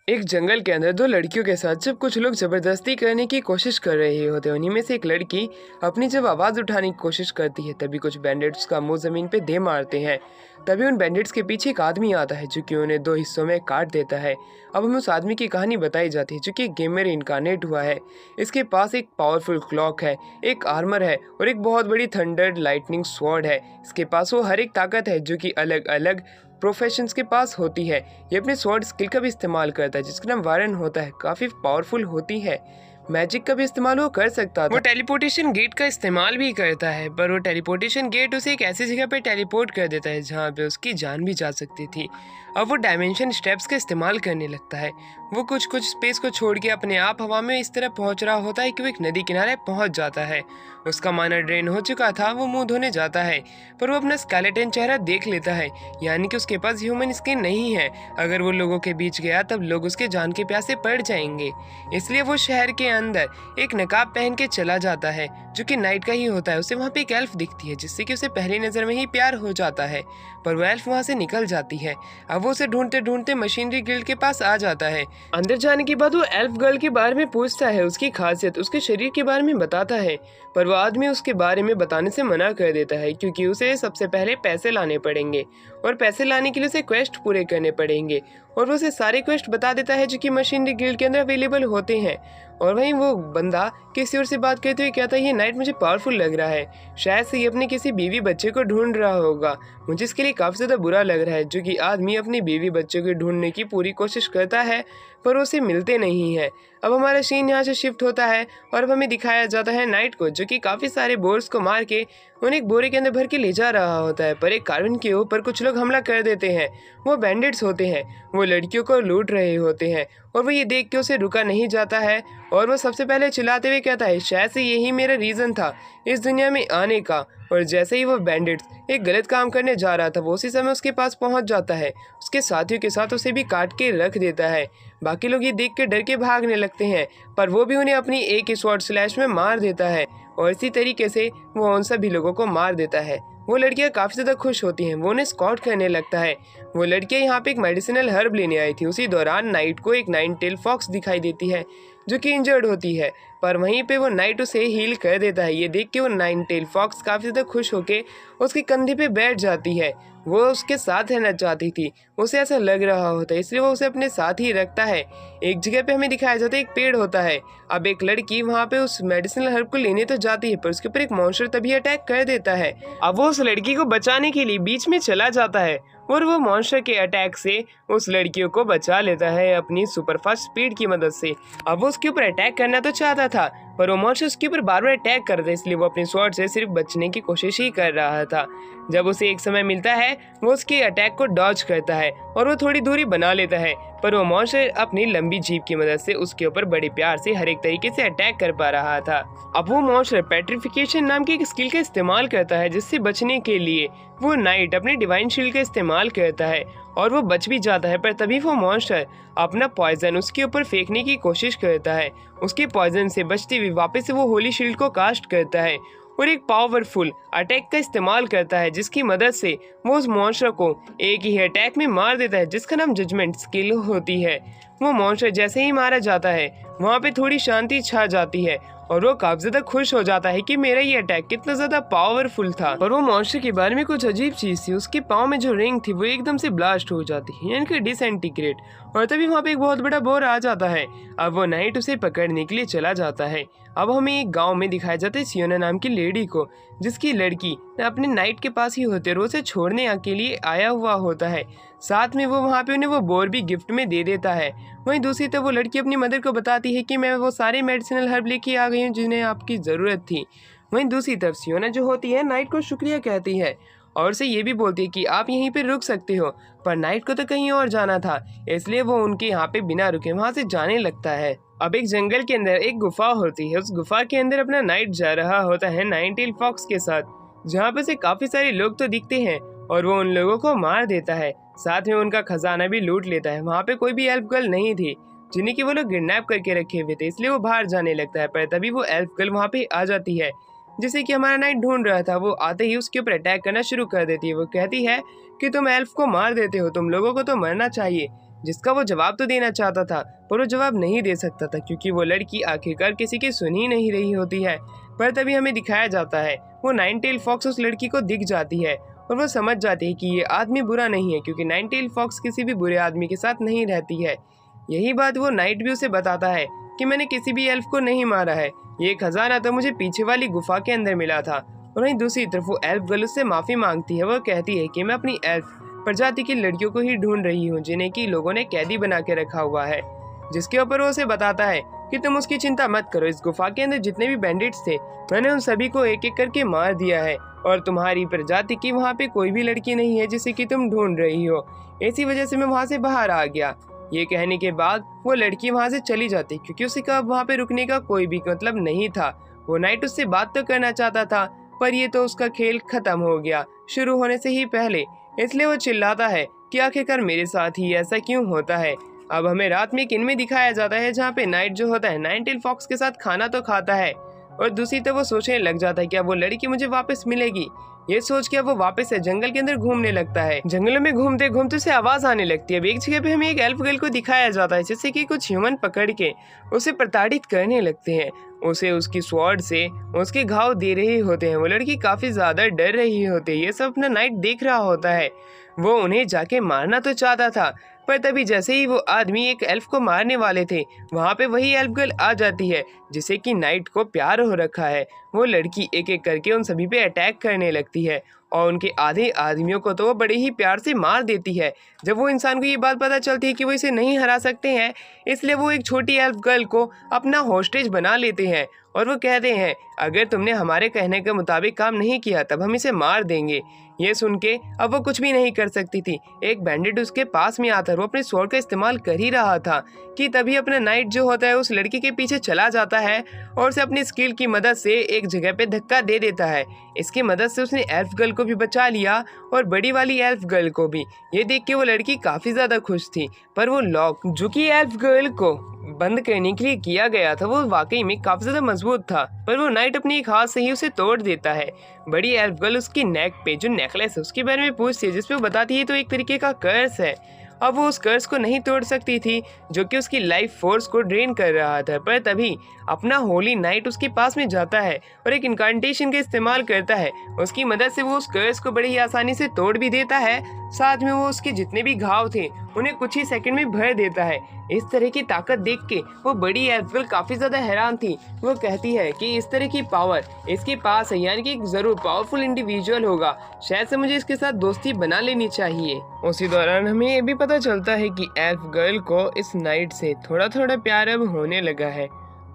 एक जंगल के अंदर दो लड़कियों के साथ जब कुछ लोग जबरदस्ती करने की कोशिश कर रहे होते हैं, उन्हीं में से एक लड़की अपनी जब आवाज़ उठाने की कोशिश करती है, तभी कुछ बैंडिट्स का मुंह ज़मीन पे दे मारते हैं। तभी उन बैंडिट्स के पीछे एक आदमी आता है जो कि उन्हें दो हिस्सों में काट देता है। अब हमें उस आदमी की कहानी बताई जाती है जो कि एक गेमर इनकारनेट हुआ है। इसके पास एक पावरफुल क्लॉक है, एक आर्मर है और एक बहुत बड़ी थंडर लाइटनिंग स्वॉर्ड है। इसके पास वो हर एक ताकत है जो कि अलग अलग प्रोफेशंस के पास होती है। ये अपने स्वॉर्ड स्किल का भी इस्तेमाल करता है जिसका नाम वारन होता है, काफ़ी पावरफुल होती है। मैजिक का भी इस्तेमाल वो कर सकता था। वो टेलीपोर्टेशन गेट का इस्तेमाल भी करता है, पर वो टेलीपोर्टेशन गेट उसे एक ऐसी जगह पे टेलीपोर्ट कर देता है जहाँ पे उसकी जान भी जा सकती थी। अब वो डायमेंशन स्टेप्स का इस्तेमाल करने लगता है। वो कुछ स्पेस को छोड़ के अपने आप हवा में इस तरह पहुंच रहा होता है कि वो एक नदी किनारे पहुंच जाता है। उसका माना ड्रेन हो चुका था, वो मुंह धोने जाता है, पर वो अपना स्केलेटन चेहरा देख लेता है, यानी कि उसके पास ह्यूमन स्किन नहीं है। अगर वो लोगों के बीच गया तब लोग उसके जान के प्यासे पड़ जाएंगे। इसलिए वो शहर के अंदर एक नकाब पहन के चला जाता है जो कि नाइट का ही होता है। उसे वहाँ पे एक एल्फ दिखती है जिससे कि उसे पहली नज़र में ही प्यार हो जाता है, पर वो एल्फ वहाँ से निकल जाती है। अब वो उसे ढूंढते ढूंढते मशीनरी गिल्ड के पास आ जाता है। अंदर जाने के बाद वो एल्फ गर्ल के बारे में पूछता है, उसकी खासियत, उसके शरीर के बारे में बताता है, पर वो आदमी उसके बारे में बताने से मना कर देता है क्योंकि उसे सबसे पहले पैसे लाने पड़ेंगे और पैसे लाने के लिए उसे क्वेस्ट पूरे करने पड़ेंगे। और वो उसे सारे क्वेस्ट बता देता है जो कि मशीनरी गिल्ड के अंदर अवेलेबल होते हैं। और वहीं वो बंदा किसी और से बात करते हुए कहता है, ये नाइट मुझे पावरफुल लग रहा है, शायद से ये अपने किसी बीवी बच्चे को ढूंढ रहा होगा। मुझे इसके लिए काफ़ी ज़्यादा बुरा लग रहा है। जो कि आदमी अपनी बीवी बच्चे को ढूंढने की पूरी कोशिश करता है पर उसे मिलते नहीं है। अब हमारा सीन यहाँ से शिफ्ट होता है और अब हमें दिखाया जाता है नाइट को जो कि काफ़ी सारे बोर्स को मार के उन्हें एक बोरे के अंदर भर के ले जा रहा होता है, पर एक कार्बन के ऊपर कुछ लोग हमला कर देते हैं। वो बैंडिट्स होते हैं, वो लड़कियों को लूट रहे होते हैं और वो ये देख के उसे रुका नहीं जाता है और वो सबसे पहले चिल्लाते हुए कहता है, शायद से यही मेरा रीज़न था इस दुनिया में आने का। और जैसे ही वो बैंडिट्स एक गलत काम करने जा रहा था, वो उसी समय उसके पास पहुंच जाता है, उसके साथियों के साथ उसे भी काट के रख देता है। बाकी लोग ये देख के डर के भागने लगते हैं, पर वो भी उन्हें अपनी एक स्वॉर्ड स्लैश में मार देता है और इसी तरीके से वो उन सभी लोगों को मार देता है। वो लड़कियां काफ़ी ज़्यादा खुश होती हैं, वो उन्हें स्कॉट करने लगता है। वो लड़कियां यहाँ पे एक मेडिसिनल हर्ब लेने आई थी। उसी दौरान नाइट को एक 9 टेल फॉक्स दिखाई देती है जो कि इंजर्ड होती है, पर वहीं पे वो नाइट उसे हील कर देता है। ये देख के वो 9 टेल फॉक्स काफ़ी ज़्यादा खुश होके उसके कंधे पे बैठ जाती है। वो उसके साथ रहना चाहती थी, उसे ऐसा लग रहा होता है, इसलिए वो उसे अपने साथ ही रखता है। एक जगह पे हमें दिखाया जाता है एक पेड़ होता है। अब एक लड़की वहाँ पे उस मेडिसिनल हर्ब को लेने तो जाती है, पर उसके ऊपर एक मॉन्स्टर तभी अटैक कर देता है। अब वो उस लड़की को बचाने के लिए बीच में चला जाता है और वो मॉन्स्टर के अटैक से उस लड़कियों को बचा लेता है अपनी सुपरफास्ट स्पीड की मदद से। अब वो उसके ऊपर अटैक करना तो चाहता था, पर वो मॉन्स्टर उसके ऊपर बार बार अटैक करता है, इसलिए वो अपनी स्वॉर्ड से सिर्फ बचने की कोशिश ही कर रहा था। जब उसे एक समय मिलता है वो उसके अटैक को डॉज करता है और वो थोड़ी दूरी बना लेता है, पर वो मॉन्स्टर अपनी लंबी जीभ की मदद से उसके ऊपर बड़े प्यार से हर एक तरीके से अटैक कर पा रहा था। अब वो मॉन्स्टर पेट्रिफिकेशन नाम की एक स्किल का इस्तेमाल करता है जिससे बचने के लिए वो नाइट अपने डिवाइन शील्ड का इस्तेमाल करता है और वो बच भी जाता है। पर तभी वो मॉन्स्टर अपना पॉइजन उसके ऊपर फेंकने की कोशिश करता है। उसके पॉइजन से बचते हुए वापस से वो होली शील्ड को कास्ट करता है और एक पावरफुल अटैक का इस्तेमाल करता है जिसकी मदद से वो उस मॉन्स्टर को एक ही अटैक में मार देता है जिसका नाम जजमेंट स्किल होती है। वो मॉन्स्टर जैसे ही मारा जाता है वहाँ पे थोड़ी शांति छा जाती है और वो काफी ज्यादा खुश हो जाता है कि मेरा ये अटैक कितना ज्यादा पावरफुल था। और वो मॉन्स्टर के बारे में कुछ अजीब चीज थी, उसके पाँव में जो रिंग थी वो एकदम से ब्लास्ट हो जाती है, यानी कि डिसइंटीग्रेट। और तभी वहाँ पे एक बहुत बड़ा बोर आ जाता है। अब वो नाइट उसे पकड़ने के लिए चला जाता है। अब हमें एक गांव में दिखाया जाता है सियोना नाम की लेडी को, जिसकी लड़की अपने नाइट के पास ही होते और उसे छोड़ने के लिए आया हुआ होता है। साथ में वो वहाँ पे उन्हें वो बोर भी गिफ्ट में दे देता है। वहीं दूसरी तरफ वो लड़की अपनी मदर को बताती है कि मैं वो सारे मेडिसिनल हर्ब लेके आ गई हूँ जिन्हें आपकी ज़रूरत थी। वहीं दूसरी तरफ सियोना जो होती है नाइट को शुक्रिया कहती है और उसे ये भी बोलती है कि आप यहीं पे रुक सकते हो, पर नाइट को तो कहीं और जाना था, इसलिए वो उनके यहाँ पे बिना रुके वहाँ से जाने लगता है। अब एक जंगल के अंदर एक गुफा होती है, उस गुफा के अंदर अपना नाइट जा रहा होता है 9 टेल फॉक्स के साथ, जहाँ पे से काफी सारे लोग तो दिखते हैं और वो उन लोगों को मार देता है, साथ में उनका खजाना भी लूट लेता है। वहाँ पे कोई भी एल्फ गर्ल नहीं थी जिन्हें कि वो लोग किडनैप करके रखे हुए थे, इसलिए वो बाहर जाने लगता है। पर तभी वो एल्फ गर्ल वहाँ पे आ जाती है जिसे कि हमारा नाइट ढूंढ रहा था। वो आते ही उसके ऊपर अटैक करना शुरू कर देती है। वो कहती है कि तुम एल्फ को मार देते हो, तुम लोगों को तो मरना चाहिए। जिसका वो जवाब तो देना चाहता था पर वो जवाब नहीं दे सकता था क्योंकि वो लड़की आखिरकार किसी की सुन ही नहीं रही होती है। पर तभी हमें दिखाया जाता है वो नाइन टेल फॉक्स उस लड़की को दिख जाती है और वो समझ जाती है कि ये आदमी बुरा नहीं है क्योंकि नाइन टेल फॉक्स किसी भी बुरे आदमी के साथ नहीं रहती है। यही बात वो नाइट व्यू से बताता है कि मैंने किसी भी एल्फ को नहीं मारा है, ये खजाना तो मुझे पीछे वाली गुफा के अंदर मिला था। और वहीं दूसरी तरफ वो एल्फ गर्ल उससे माफी मांगती है। वो कहती है कि मैं अपनी एल्फ प्रजाति की लड़कियों को ही ढूंढ रही हूँ जिन्हें की लोगों ने कैदी बना के रखा हुआ है। जिसके ऊपर वो उसे बताता है कि तुम उसकी चिंता मत करो, इस गुफा के अंदर जितने भी बैंडिट्स थे मैंने उन सभी को एक एक करके मार दिया है और तुम्हारी प्रजाति की वहाँ पे कोई भी लड़की नहीं है जिसे कि तुम ढूंढ रही हो, इसी वजह से मैं वहाँ से बाहर आ गया। ये कहने के बाद वो लड़की वहाँ से चली जाती क्योंकि उसे कब वहाँ पे रुकने का कोई भी मतलब नहीं था। वो नाइट उससे बात तो करना चाहता था पर ये तो उसका खेल खत्म हो गया शुरू होने से ही पहले, इसलिए वो चिल्लाता है कि आखिरकार मेरे साथ ही ऐसा क्यों होता है। अब हमें रात में एक इनमें दिखाया जाता है जहाँ पे नाइट जो होता है नाइन टेल फॉक्स के साथ खाना तो खाता है और दूसरी तरफ वो सोचने लग जाता है कि अब वो लड़की मुझे वापस मिलेगी। ये सोच के अब वो वापस से जंगल के अंदर घूमने लगता है। जंगलों में घूमते घूमते उसे आवाज आने लगती है। अब एक जगह पे हमें एक एल्फ गर्ल को दिखाया जाता है जिससे कि कुछ ह्यूमन पकड़ के उसे प्रताड़ित करने लगते हैं। उसे उसकी स्वॉर्ड से उसके घाव दे रहे होते हैं। वो लड़की काफी ज्यादा डर रही होती है। ये सब अपना नाइट देख रहा होता है। वो उन्हें जाके मारना तो चाहता था पर तभी जैसे ही वो आदमी एक एल्फ को मारने वाले थे वहाँ पे वही एल्फ गर्ल आ जाती है जिसे कि नाइट को प्यार हो रखा है। वो लड़की एक एक करके उन सभी पे अटैक करने लगती है और उनके आधे आदमियों को तो वो बड़े ही प्यार से मार देती है। जब वो इंसान को ये बात पता चलती है कि वो इसे नहीं हरा सकते हैं इसलिए वो एक छोटी एल्फ गर्ल को अपना होस्टेज बना लेते हैं और वो कहते हैं अगर तुमने हमारे कहने के मुताबिक काम नहीं किया तब हम इसे मार देंगे। ये सुन के अब वो कुछ भी नहीं कर सकती थी। एक बैंडिट उसके पास में आता है, वो अपने स्वॉर्ड का इस्तेमाल कर ही रहा था कि तभी अपना नाइट जो होता है उस लड़की के पीछे चला जाता है और उसे अपनी स्किल की मदद से एक जगह पे धक्का दे देता है। इसकी मदद से उसने एल्फ गर्ल को भी बचा लिया और बड़ी वाली एल्फ गर्ल को भी। ये देख के वो लड़की काफी ज्यादा खुश थी पर वो लॉक जो कि एल्फ गर्ल को बंद करने के लिए किया गया था वो वाकई में काफी ज्यादा मजबूत था पर वो नाइट अपनी एक हाथ से ही उसे तोड़ देता है। बड़ी एल्फ गर्ल उसकी नेक पे जो नेकलेस है उसके बारे में पूछती है जिसपे वो बताती है तो एक तरीके का कर्स है। अब वो उस कर्स को नहीं तोड़ सकती थी जो कि उसकी लाइफ फोर्स को ड्रेन कर रहा था। पर तभी अपना होली नाइट उसके पास में जाता है और एक इनकांटेशन का इस्तेमाल करता है। उसकी मदद से वो उस कर्स को बड़ी ही आसानी से तोड़ भी देता है, साथ में वो उसके जितने भी घाव थे उन्हें कुछ ही सेकंड में भर देता है। इस तरह की ताकत देख के वो बड़ी एल्फ गर्ल काफी ज्यादा हैरान थी। वो कहती है कि इस तरह की पावर इसके पास है, यानी कि जरूर पावरफुल इंडिविजुअल होगा, शायद से मुझे इसके साथ दोस्ती बना लेनी चाहिए। उसी दौरान हमें ये भी पता चलता है कि एल्फ गर्ल को इस नाइट से थोड़ा थोड़ा प्यार अब होने लगा है।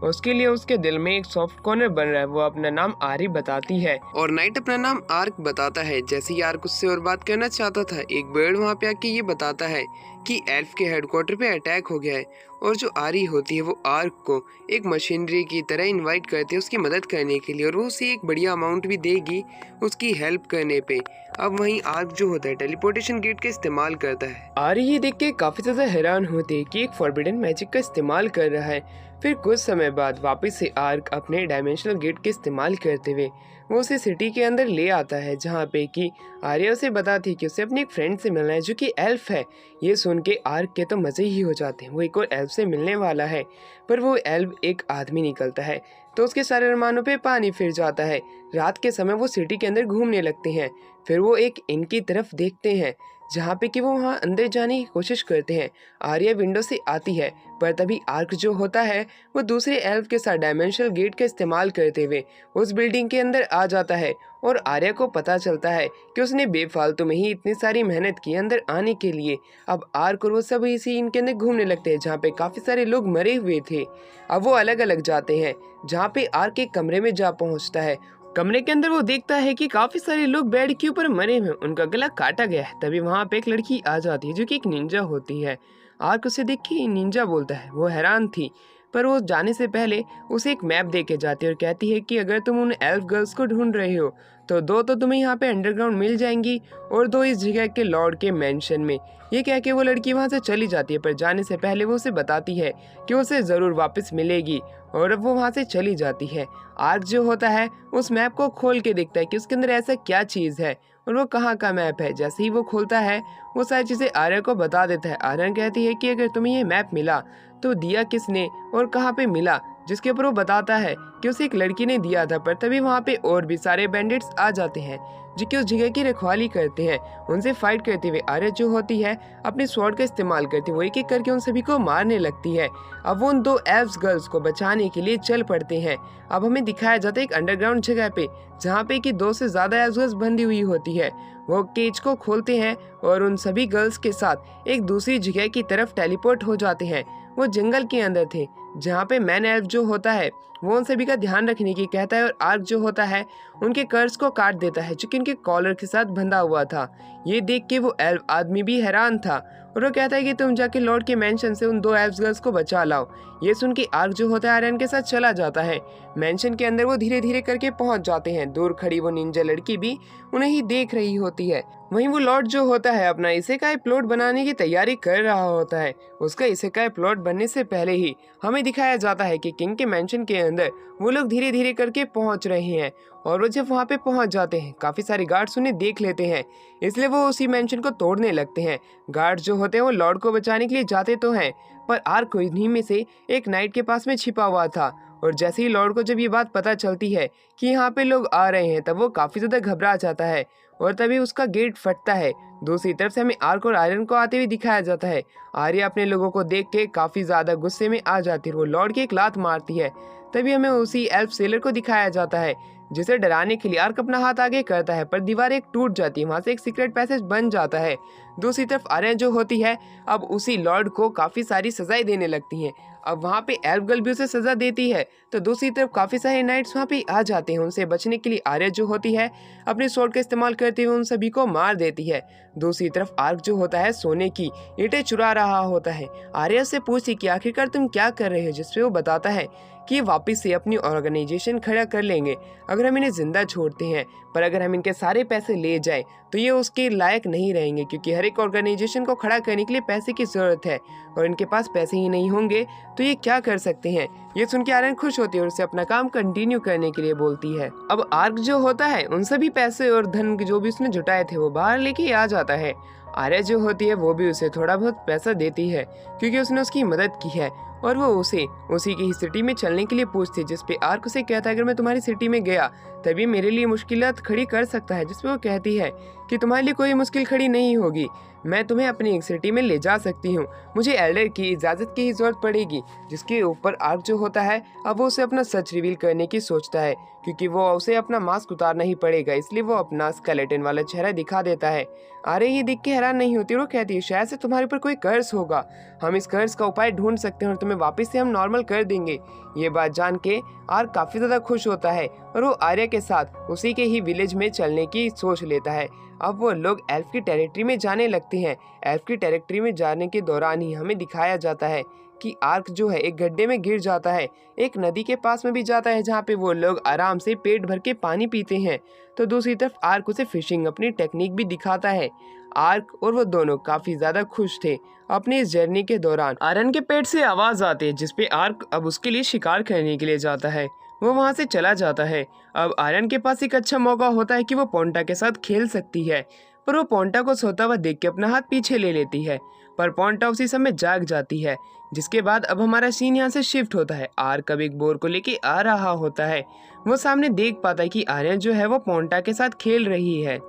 उसके लिए उसके दिल में एक सॉफ्ट कॉर्नर बन रहा है। वो अपना नाम आरी बताती है और नाइट अपना नाम आर्क बताता है। जैसे ही आर्क उससे और बात करना चाहता था एक बर्ड वहाँ पे आके ये बताता है कि एल्फ के हेडक्वार्टर पे अटैक हो गया है और जो आरी होती है वो आर्क को एक मशीनरी की तरह इनवाइट करती है उसकी मदद करने के लिए और वो उसे एक बढ़िया अमाउंट भी देगी उसकी हेल्प करने पे। अब वहीं आर्क जो होता है टेलीपोर्टेशन गेट का इस्तेमाल करता है। आरी ये देख के काफी ज्यादा हैरान होती है कि एक फॉरबिडन मैजिक का इस्तेमाल कर रहा है। फिर कुछ समय बाद वापस से आर्क अपने डायमेंशनल गेट के इस्तेमाल करते हुए वो उसे सिटी के अंदर ले आता है जहाँ पे कि आर्या उसे बताती कि उसे अपने एक फ्रेंड से मिलना है जो कि एल्फ है। ये सुन के आर्क के तो मजे ही हो जाते हैं, वो एक और एल्फ से मिलने वाला है पर वो एल्फ एक आदमी निकलता है तो उसके सारे अरमानों पे पानी फिर जाता है। रात के समय वो सिटी के अंदर घूमने लगते हैं। फिर वो एक इन की तरफ देखते हैं जहाँ पे कि वो वहाँ अंदर जाने की कोशिश करते हैं। आर्या विंडो से आती है पर तभी आर्क जो होता है वो दूसरे एल्फ के साथ डायमेंशनल गेट का इस्तेमाल करते हुए उस बिल्डिंग के अंदर आ जाता है और आर्या को पता चलता है कि उसने बेफालतू में ही इतनी सारी मेहनत की अंदर आने के लिए। अब आर्क और वो सब इसी इनके अंदर घूमने लगते हैं जहाँ पे काफी सारे लोग मरे हुए थे। अब वो अलग अलग जाते हैं जहाँ पे आर्क एक कमरे में जा पहुँचता है। कमरे के अंदर वो देखता है कि काफी सारे लोग बेड के ऊपर मरे हुए, उनका गला काटा गया है। तभी वहाँ पे एक लड़की आ जाती है जो कि एक निंजा होती है। आर्क उसे देख के निंजा बोलता है। वो हैरान थी पर वो जाने से पहले उसे एक मैप दे के जाती है और कहती है कि अगर तुम उन एल्फ गर्ल्स को ढूंढ रहे हो तो 2 तो तुम्हें यहाँ पे अंडरग्राउंड मिल जाएंगी और 2 इस जगह के लॉर्ड के मेंशन में। ये कह के वो लड़की वहाँ से चली जाती है, पर जाने से पहले वो उसे बताती है कि उसे ज़रूर वापस मिलेगी और अब वो वहाँ से चली जाती है। आर्क जो होता है उस मैप को खोल के देखता है कि उसके अंदर ऐसा क्या चीज़ है और वो कहाँ का मैप है। जैसे ही वो खोलता है वो सारी चीज़ें आर्यन को बता देता है। आर्यन कहती है कि अगर तुम्हें ये मैप मिला तो दिया किसने और कहाँ पे मिला, जिसके ऊपर वो बताता है कि उसे एक लड़की ने दिया था। पर तभी वहाँ पे और भी सारे बैंडिट्स आ जाते हैं जो कि उस जगह की रखवाली करते हैं। उनसे फाइट करते हुए आर्यन जो होती है अपने स्वॉर्ड का इस्तेमाल करती है, वो एक एक करके उन सभी को मारने लगती है। अब वो उन 2 एल्फ गर्ल्स को बचाने के लिए चल पड़ते हैं। अब हमें दिखाया जाता है एक अंडरग्राउंड जगह पे जहाँ पे कि 2 से ज़्यादा एल्फ गर्ल्स बंधी हुई होती है। वो केज को खोलते हैं और उन सभी गर्ल्स के साथ एक दूसरी जगह की तरफ टेलीपोर्ट हो जाते हैं। वो जंगल के अंदर थे जहाँ पे मैन एल्फ जो होता है वो उन सभी का ध्यान रखने की कहता है और आर्क जो होता है उनके कर्स को काट देता है जो कि उनके कॉलर के साथ बंधा हुआ था। ये देख के वो एल्फ आदमी भी हैरान था और वो कहता है कि तुम जाके लॉर्ड के मेंशन से उन 2 एल्फ गर्ल्स को बचा लाओ। ये सुन के आर्क जो होता है आर्यन के साथ चला जाता है। मेंशन के अंदर वो धीरे धीरे करके पहुंच जाते हैं। दूर खड़ी वो निंजा लड़की भी उन्हें ही देख रही होती है। वहीं वो लॉर्ड जो होता है अपना इसेकाई प्लॉट बनाने की तैयारी कर रहा होता है। उसका इसेकाई प्लॉट बनने से पहले ही हमें दिखाया जाता है कि किंग के मेंशन के अंदर वो लोग धीरे धीरे करके पहुंच रहे हैं और वो जब वहां पे पहुंच जाते हैं काफी सारे गार्ड्स उन्हें देख लेते हैं, इसलिए वो उसी मेंशन को तोड़ने लगते हैं। गार्ड्स जो होते हैं वो लॉर्ड को बचाने के लिए जाते तो हैं, पर आर्क इन्हीं में से एक नाइट के पास में छिपा हुआ था और जैसे ही लॉर्ड को जब ये बात पता चलती है कि यहाँ पे लोग आ रहे हैं तब वो काफी ज्यादा घबरा जाता है और तभी उसका गेट फटता है। दूसरी तरफ से हमें आर्क और आर्यन को आते हुए दिखाया जाता है। आर्या अपने लोगों को देख के काफी ज्यादा गुस्से में आ जाती है, वो लॉर्ड की एक लात मारती है। तभी हमें उसी एल्फ सेलर को दिखाया जाता है जिसे डराने के लिए आर्क अपना हाथ आगे करता है, पर दीवार एक टूट जाती है, वहां से एक सीक्रेट पैसेज बन जाता है। दूसरी तरफ आर्यन जो होती है अब उसी लॉर्ड को काफी सारी सजाएं देने लगती हैं। अब वहाँ पे एल्फ गर्ल भी उसे सजा देती है तो दूसरी तरफ काफी सारे नाइट्स वहाँ पे आ जाते हैं। उनसे बचने के लिए आर्या जो होती है अपने स्वॉर्ड का इस्तेमाल करते हुए उन सभी को मार देती है। दूसरी तरफ आर्क जो होता है सोने की ईंटें चुरा रहा होता है। आर्या से पूछती कि आखिरकार तुम क्या कर रहे हो, जिसपे वो बताता है कि ये वापस से अपनी ऑर्गेनाइजेशन खड़ा कर लेंगे अगर हम इन्हें जिंदा छोड़ते हैं, पर अगर हम इनके सारे पैसे ले जाएं तो ये उसके लायक नहीं रहेंगे क्योंकि हर एक ऑर्गेनाइजेशन को खड़ा करने के लिए पैसे की जरूरत है और इनके पास पैसे ही नहीं होंगे तो ये क्या कर सकते हैं। ये सुन के आर्यन खुश होती है और उसे अपना काम कंटिन्यू करने के लिए बोलती है। अब आर्क जो होता है उन सभी पैसे और धन जो भी उसने जुटाए थे वो बाहर लेके आ जाता है। आर्या जो होती है वो भी उसे थोड़ा बहुत पैसा देती है क्योंकि उसने उसकी मदद की है और वो उसे उसी की सिटी में चलने के लिए पूछती है, जिसपे आर्क उसे कहता है अगर मैं तुम्हारी सिटी में गया तभी मेरे लिए मुश्किलात खड़ी कर सकता है, जिसपे वो कहती है कि तुम्हारे लिए कोई मुश्किल खड़ी नहीं होगी, मैं तुम्हें अपनी एक सिटी में ले जा सकती हूँ, मुझे एल्डर की इजाज़त की ही जरूरत पड़ेगी। जिसके ऊपर आर्क जो होता है अब वो उसे अपना सच रिवील करने की सोचता है क्योंकि वो उसे अपना मास्क उतारना ही पड़ेगा, इसलिए वो अपना स्केलेटन वाला चेहरा दिखा देता है। आर्या ये देख के हैरान नहीं होती और वो कहती है शायद से तुम्हारे ऊपर कोई कर्ज होगा, हम इस कर्ज का उपाय ढूंढ सकते हैं और तुम्हें वापस से हम नॉर्मल कर देंगे। ये बात जान के आर्क काफी ज्यादा खुश होता है और वो आर्या के साथ उसी के ही विलेज में चलने की सोच लेता है। अब वो लोग एल्फ की टेरिटरी में जाने लगते हैं। एल्फ की टेरिटरी में जाने के दौरान ही हमें दिखाया जाता है कि आर्क जो है एक गड्ढे में गिर जाता है, एक नदी के पास में भी जाता है जहाँ पे वो लोग आराम से पेट भर के पानी पीते हैं। तो दूसरी तरफ आर्क उसे फिशिंग अपनी टेक्निक भी दिखाता है। आर्क और वो दोनों काफी ज्यादा खुश थे। अपनी इस जर्नी के दौरान आर्यन के पेट से आवाज आती है जिसपे आर्क अब उसके लिए शिकार करने के लिए जाता है। वो वहाँ से चला जाता है। अब आर्यन के पास एक अच्छा मौका होता है कि वो पोंटा के साथ खेल सकती है, पर वो पोंटा को सोता हुआ देख के अपना हाथ पीछे ले लेती है, पर पोंटा उसी समय जाग जाती है। जिसके बाद अब हमारा सीन यहाँ से शिफ्ट होता है। आर्क अब एक बोर को लेके आ रहा होता है। वो सामने देख पाता है कि आर्यन जो है वो पोंटा के साथ खेल रही है।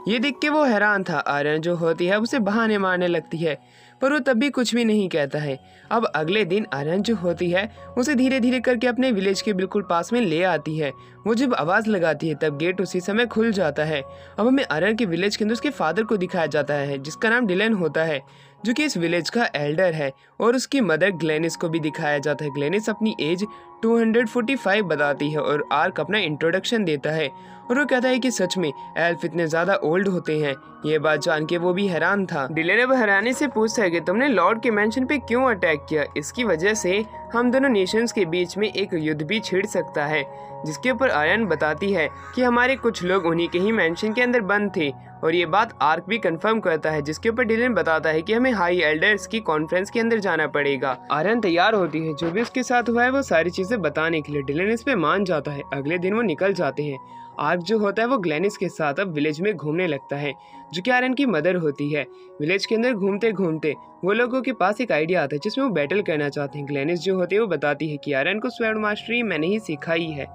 ये देख के वो हैरान था। आर्यन जो होती है उसे बहाने मारने लगती है, पर वो तब भी कुछ भी नहीं कहता है। अब अगले दिन आर्यन जो होती है उसे धीरे धीरे करके अपने विलेज के बिल्कुल पास में ले आती है। वो जब आवाज लगाती है तब गेट उसी समय खुल जाता है। अब हमें आर्यन के विलेज के अंदर उसके फादर को दिखाया जाता है जिसका नाम डिलन होता है, जो कि इस विलेज का एल्डर है, और उसकी मदर ग्लेनिस को भी दिखाया जाता है। ग्लेनिस अपनी एज 245 बताती है और आर्क अपना इंट्रोडक्शन देता है और वो कहता है कि सच में एल्फ इतने ज्यादा ओल्ड होते हैं। ये बात जान के वो भी हैरान था। डिलेन अब हैरानी से पूछता है कि तुमने लॉर्ड के मेंशन पे क्यों अटैक किया। इसकी वजह से हम दोनों नेशंस के बीच में एक युद्ध भी छिड़ सकता है। जिसके ऊपर आर्यन बताती है कि हमारे कुछ लोग उन्हीं के ही मेंशन के अंदर बंद थे और ये बात आर्क भी कंफर्म करता है। जिसके ऊपर डिलेन बताता है कि हमें हाई एल्डर्स की कॉन्फ्रेंस के अंदर जाना पड़ेगा। आर्यन तैयार होती है, जो भी उसके साथ हुआ है वो सारी चीजें बताने के लिए। डिलेन इस पे मान जाता है। अगले दिन वो निकल जाते हैं। आर्क जो होता है वो ग्लेनिस के साथ अब विलेज में घूमने लगता है, जो कि आर्यन की मदर होती है। विलेज के अंदर घूमते घूमते वो लोगों के पास एक आइडिया आता है जिसमें वो बैटल करना चाहते हैं। ग्लेनिस जो होती है वो बताती है कि आर्यन को स्वॉर्ड मास्टरी मैंने ही सिखाई है।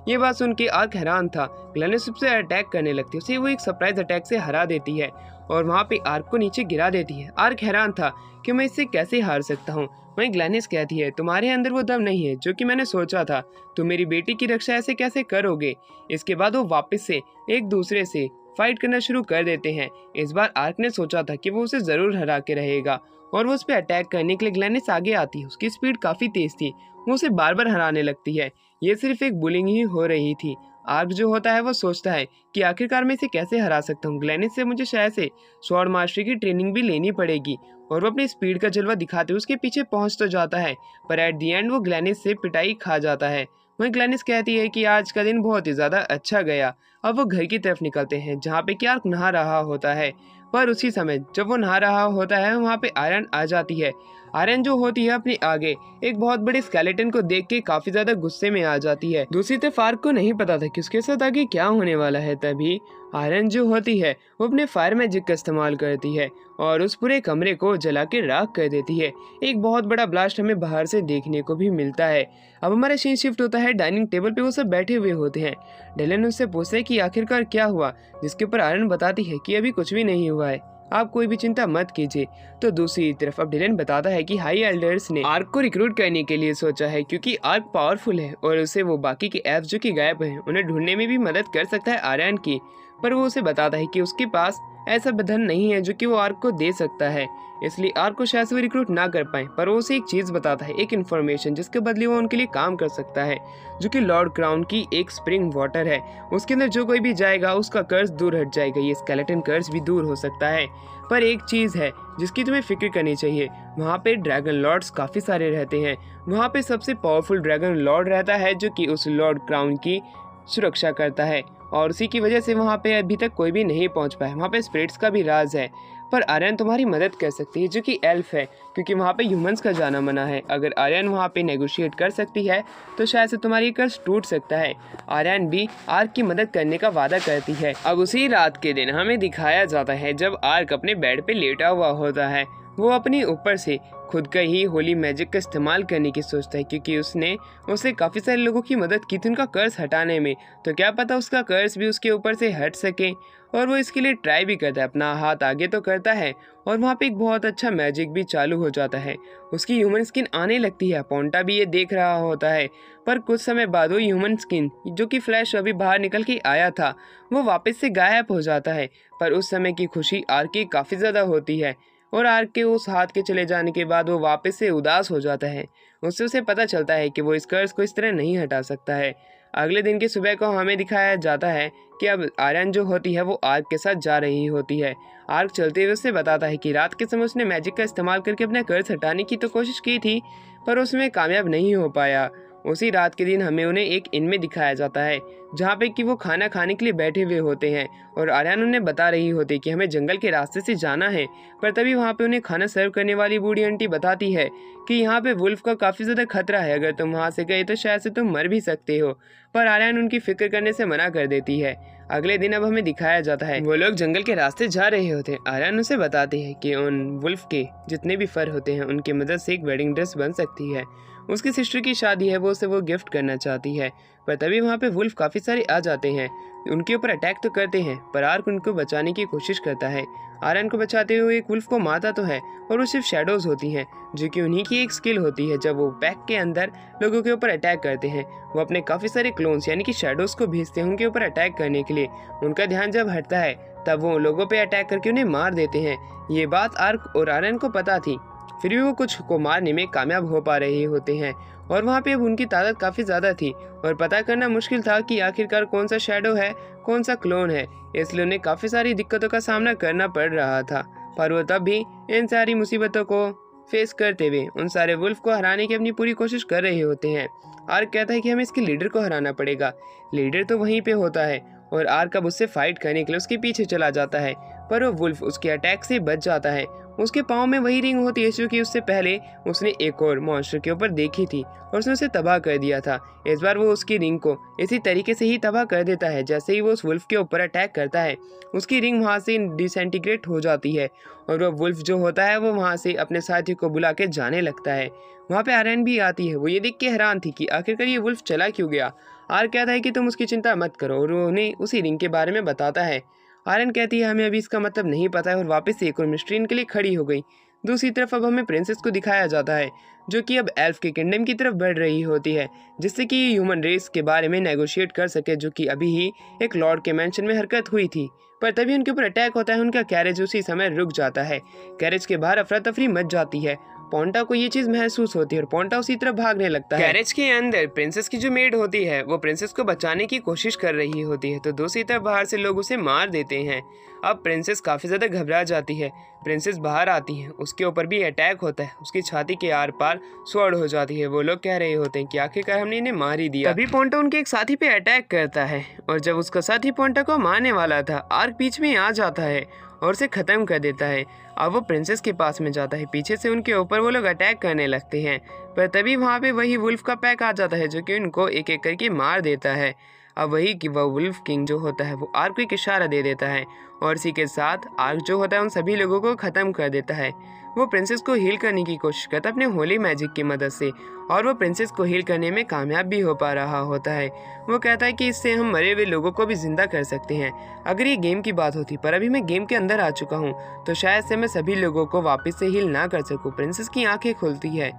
ये बात सुन के आर्क हैरान था। ग्लेनिस उससे अटैक करने लगती है, उसे वो एक सरप्राइज अटैक से हरा देती है और वहाँ पे आर्क को नीचे गिरा देती है। आर्क हैरान था कि मैं इससे कैसे हार सकता हूँ। वहीं ग्लेनिस कहती है तुम्हारे अंदर वो दम नहीं है जो कि मैंने सोचा था। तुम मेरी बेटी की रक्षा ऐसे कैसे करोगे। इसके बाद वो वापस से एक दूसरे से फाइट करना शुरू कर देते हैं। इस बार आर्क ने सोचा था कि वो उसे जरूर हरा के रहेगा और वो उस पर अटैक करने के लिए ग्लेनिस आगे आती है। उसकी स्पीड काफी तेज थी, वो उसे बार बार हराने लगती है। ये सिर्फ एक बुलिंग ही हो रही थी। आर्क जो होता है वो सोचता है कि आखिरकार मैं इसे कैसे हरा सकता हूँ। ग्लेनिस से मुझे शायद से स्वॉर्ड मास्टरी की ट्रेनिंग भी लेनी पड़ेगी और वो अपनी स्पीड का जलवा दिखाते हुए उसके पीछे पहुंच तो जाता है, पर एट दी एंड वो ग्लेनिस से पिटाई खा जाता है। वहीं ग्लेनिस कहती है कि आज का दिन बहुत ही ज्यादा अच्छा गया। अब वो घर की तरफ निकलते हैं जहाँ पे कि आर्क नहा रहा होता है, पर उसी समय जब वो नहा रहा होता है वहाँ पे आयरन आ जाती है। आयरन जो होती है अपने आगे एक बहुत बड़े स्केलेटन को देख के काफी ज्यादा गुस्से में आ जाती है। दूसरी तरफ आर्क को नहीं पता था कि उसके साथ आगे क्या होने वाला है। तभी आयरन जो होती है वो अपने फायर मैजिक का इस्तेमाल करती है और उस पूरे कमरे को जला के राख कर देती है। एक बहुत बड़ा ब्लास्ट हमें बाहर से देखने को भी मिलता है। अब हमारा सीन शिफ्ट होता है डाइनिंग टेबल पे, वो सब बैठे हुए होते हैं। डिलेन उससे पूछते है कि आखिरकार क्या हुआ, जिसके ऊपर आयरन बताती है कि अभी कुछ भी नहीं हुआ है, आप कोई भी चिंता मत कीजिए। तो दूसरी तरफ अब डिलेन बताता है कि हाई एल्डर्स ने आर्क को रिक्रूट करने के लिए सोचा है क्योंकि आर्क पावरफुल है और उसे वो बाकी के एल्फ जो कि गायब हैं उन्हें ढूंढने में भी मदद कर सकता है आर्यन की। पर वो उसे बताता है कि उसके पास ऐसा बंधन नहीं है जो कि वो आर्क को दे सकता है, इसलिए आर्क को शायद से वो रिक्रूट ना कर पाए। पर वो उसे एक चीज बताता है, एक इन्फॉर्मेशन जिसके बदले वो उनके लिए काम कर सकता है, जो कि लॉर्ड क्राउन की एक स्प्रिंग वाटर है। उसके अंदर जो कोई भी जाएगा उसका कर्ज दूर हट जाएगा। ये स्केलेटन कर्ज भी दूर हो सकता है। पर एक चीज है जिसकी तुम्हें फिक्र करनी चाहिए, वहाँ पे ड्रैगन लॉर्ड्स काफी सारे रहते हैं। वहाँ पे सबसे पावरफुल ड्रैगन लॉर्ड रहता है जो कि उस लॉर्ड क्राउन की सुरक्षा करता है और उसी की वजह से वहाँ पे अभी तक कोई भी नहीं पहुँच पाया। वहाँ पे स्पिरिट्स का भी राज है। पर आर्यन तुम्हारी मदद कर सकती है जो कि एल्फ है, क्योंकि वहाँ पे ह्यूमंस का जाना मना है। अगर आर्यन वहाँ पे नेगोशिएट कर सकती है तो शायद से तुम्हारी कर्ज टूट सकता है। आर्यन भी आर्क की मदद करने का वादा करती है। अब उसी रात के दिन हमें दिखाया जाता है जब आर्क अपने बेड पे लेटा हुआ होता है। वो अपनी ऊपर से खुद का ही होली मैजिक का इस्तेमाल करने की सोचता है, क्योंकि उसने काफ़ी सारे लोगों की मदद की थी उनका कर्ज हटाने में। तो क्या पता उसका कर्ज भी उसके ऊपर से हट सके, और वो इसके लिए ट्राई भी करता है। अपना हाथ आगे तो करता है और वहाँ पे एक बहुत अच्छा मैजिक भी चालू हो जाता है। उसकी ह्यूमन स्किन आने लगती है। पोंटा भी ये देख रहा होता है, पर कुछ समय बाद वो ह्यूमन स्किन जो कि फ्लैश अभी बाहर निकल के आया था वो वापस से गायब हो जाता है। पर उस समय की खुशी आर्क की काफ़ी ज़्यादा होती है और आर्क के उस हाथ के चले जाने के बाद वो वापस से उदास हो जाता है। उससे उसे पता चलता है कि वो इस कर्ज को इस तरह नहीं हटा सकता है। अगले दिन की सुबह को हमें दिखाया जाता है कि अब आर्यन जो होती है वो आर्क के साथ जा रही होती है। आर्क चलते हुए उससे बताता है कि रात के समय उसने मैजिक का इस्तेमाल करके अपना कर्ज हटाने की तो कोशिश की थी, पर उसमें कामयाब नहीं हो पाया। उसी रात के दिन हमें उन्हें एक इन में दिखाया जाता है जहाँ पे कि वो खाना खाने के लिए बैठे हुए होते हैं और आर्यन उन्हें बता रही होती है कि हमें जंगल के रास्ते से जाना है। पर तभी वहाँ पे उन्हें खाना सर्व करने वाली बूढ़ी आंटी बताती है कि यहाँ पे वुल्फ का काफ़ी ज़्यादा खतरा है, अगर तुम वहाँ से गए तो शायद से तुम मर भी सकते हो। पर आर्यन उनकी फिक्र करने से मना कर देती है। अगले दिन अब हमें दिखाया जाता है वो लोग जंगल के रास्ते जा रहे होते हैं। आर्यन उसे बताते हैं कि उन वुल्फ के जितने भी फर होते हैं उनकी मदद से एक वेडिंग ड्रेस बन सकती है। उसकी सिस्टर की शादी है, वो उसे वो गिफ्ट करना चाहती है। पर तभी वहाँ पे वुल्फ काफ़ी सारे आ जाते हैं, उनके ऊपर अटैक तो करते हैं, पर आर्क उनको बचाने की कोशिश करता है। आर्यन को बचाते हुए एक वुल्फ को मारता तो है और वो सिर्फ शैडोज होती हैं, जो कि उन्हीं की एक स्किल होती है। जब वो पैक के अंदर लोगों के ऊपर अटैक करते हैं, वो अपने काफ़ी सारे क्लोन्स यानी कि शैडोज को भेजते हैं उनके ऊपर अटैक करने के लिए। उनका ध्यान जब हटता है तब वो लोगों पे अटैक करके उन्हें मार देते हैं। ये बात आर्क और आर्यन को पता थी फिर भी वो कुछ को मारने में कामयाब हो पा रहे होते हैं। और वहाँ पे अब उनकी ताकत काफ़ी ज़्यादा थी और पता करना मुश्किल था कि आखिरकार कौन सा शैडो है, कौन सा क्लोन है। इसलिए उन्हें काफ़ी सारी दिक्कतों का सामना करना पड़ रहा था, पर वो तब भी इन सारी मुसीबतों को फेस करते हुए उन सारे वुल्फ को हराने की अपनी पूरी कोशिश कर रहे होते हैं। आर्क कहता है कि हमें इसके लीडर को हराना पड़ेगा। लीडर तो वहीं पे होता है और आर्क अब उससे फाइट करने के लिए उसके पीछे चला जाता है, पर वो वुल्फ उसके अटैक से बच जाता है। उसके पाँव में वही रिंग होती है जो कि उससे पहले उसने एक और मॉन्स्टर के ऊपर देखी थी और उसने उसे तबाह कर दिया था। इस बार वो उसकी रिंग को इसी तरीके से ही तबाह कर देता है। जैसे ही वो उस वुल्फ के ऊपर अटैक करता है, उसकी रिंग वहाँ से डिसइंटीग्रेट हो जाती है और वो वुल्फ जो होता है वो वहाँ से अपने साथी को बुला के जाने लगता है। वहाँ पे आर्यन भी आती है। वो ये देख के हैरान थी कि आखिरकार ये वुल्फ चला क्यों गया। आर्क कहता है कि तुम उसकी चिंता मत करो और वो उन्हें उसी रिंग के बारे में बताता है। आर्यन कहती है हमें अभी इसका मतलब नहीं पता है और वापस से एक और मिस्ट्री इनके लिए खड़ी हो गई। दूसरी तरफ अब हमें प्रिंसेस को दिखाया जाता है जो कि अब एल्फ के किंगडम की तरफ बढ़ रही होती है, जिससे कि ह्यूमन रेस के बारे में नेगोशिएट कर सके, जो कि अभी ही एक लॉर्ड के मेंशन में हरकत हुई थी। पर तभी उनके ऊपर अटैक होता है। उनका कैरेज उसी समय रुक जाता है। कैरेज के बाहर अफरा तफरी मच जाती है। पोंटा को ये चीज महसूस होती है और पोंटा उसी तरफ भागने लगता है। कैरेज के अंदर प्रिंसेस की जो मेड होती है वो प्रिंसेस को बचाने की कोशिश कर रही होती है, तो दूसरी तरफ बाहर से लोग उसे मार देते हैं। अब प्रिंसेस काफी ज्यादा घबरा जाती है। प्रिंसेस बाहर आती है, उसके ऊपर भी अटैक होता है। उसकी छाती के आर पार स्वॉर्ड हो जाती है। वो लोग कह रहे होते हैं कि आखिरकार हमने इन्हें मार ही दिया। तभी पोंटा उनके एक साथी पे अटैक करता है और जब उसका साथी पोंटा को मारने वाला था, आर्क बीच में आ जाता है और उसे खत्म कर देता है। अब वो प्रिंसेस के पास में जाता है। पीछे से उनके ऊपर वो लोग अटैक करने लगते हैं, पर तभी वहाँ पे वही वुल्फ का पैक आ जाता है जो कि उनको एक एक करके मार देता है। अब वही कि वह वुल्फ किंग जो होता है वो आर्क को एक इशारा दे देता है और इसी के साथ आर्क जो होता है उन सभी लोगों को ख़त्म कर देता है। वो प्रिंसेस को हील करने की कोशिश करता है अपने होली मैजिक की मदद से और वो प्रिंसेस को हील करने में कामयाब भी हो पा रहा होता है। वो कहता है कि इससे हम मरे हुए लोगों को भी जिंदा कर सकते हैं अगर ये गेम की बात होती, पर अभी मैं गेम के अंदर आ चुका हूँ तो शायद से मैं सभी लोगों को वापस से हील ना कर सकूँ। प्रिंसेस की आंखें खुलती है।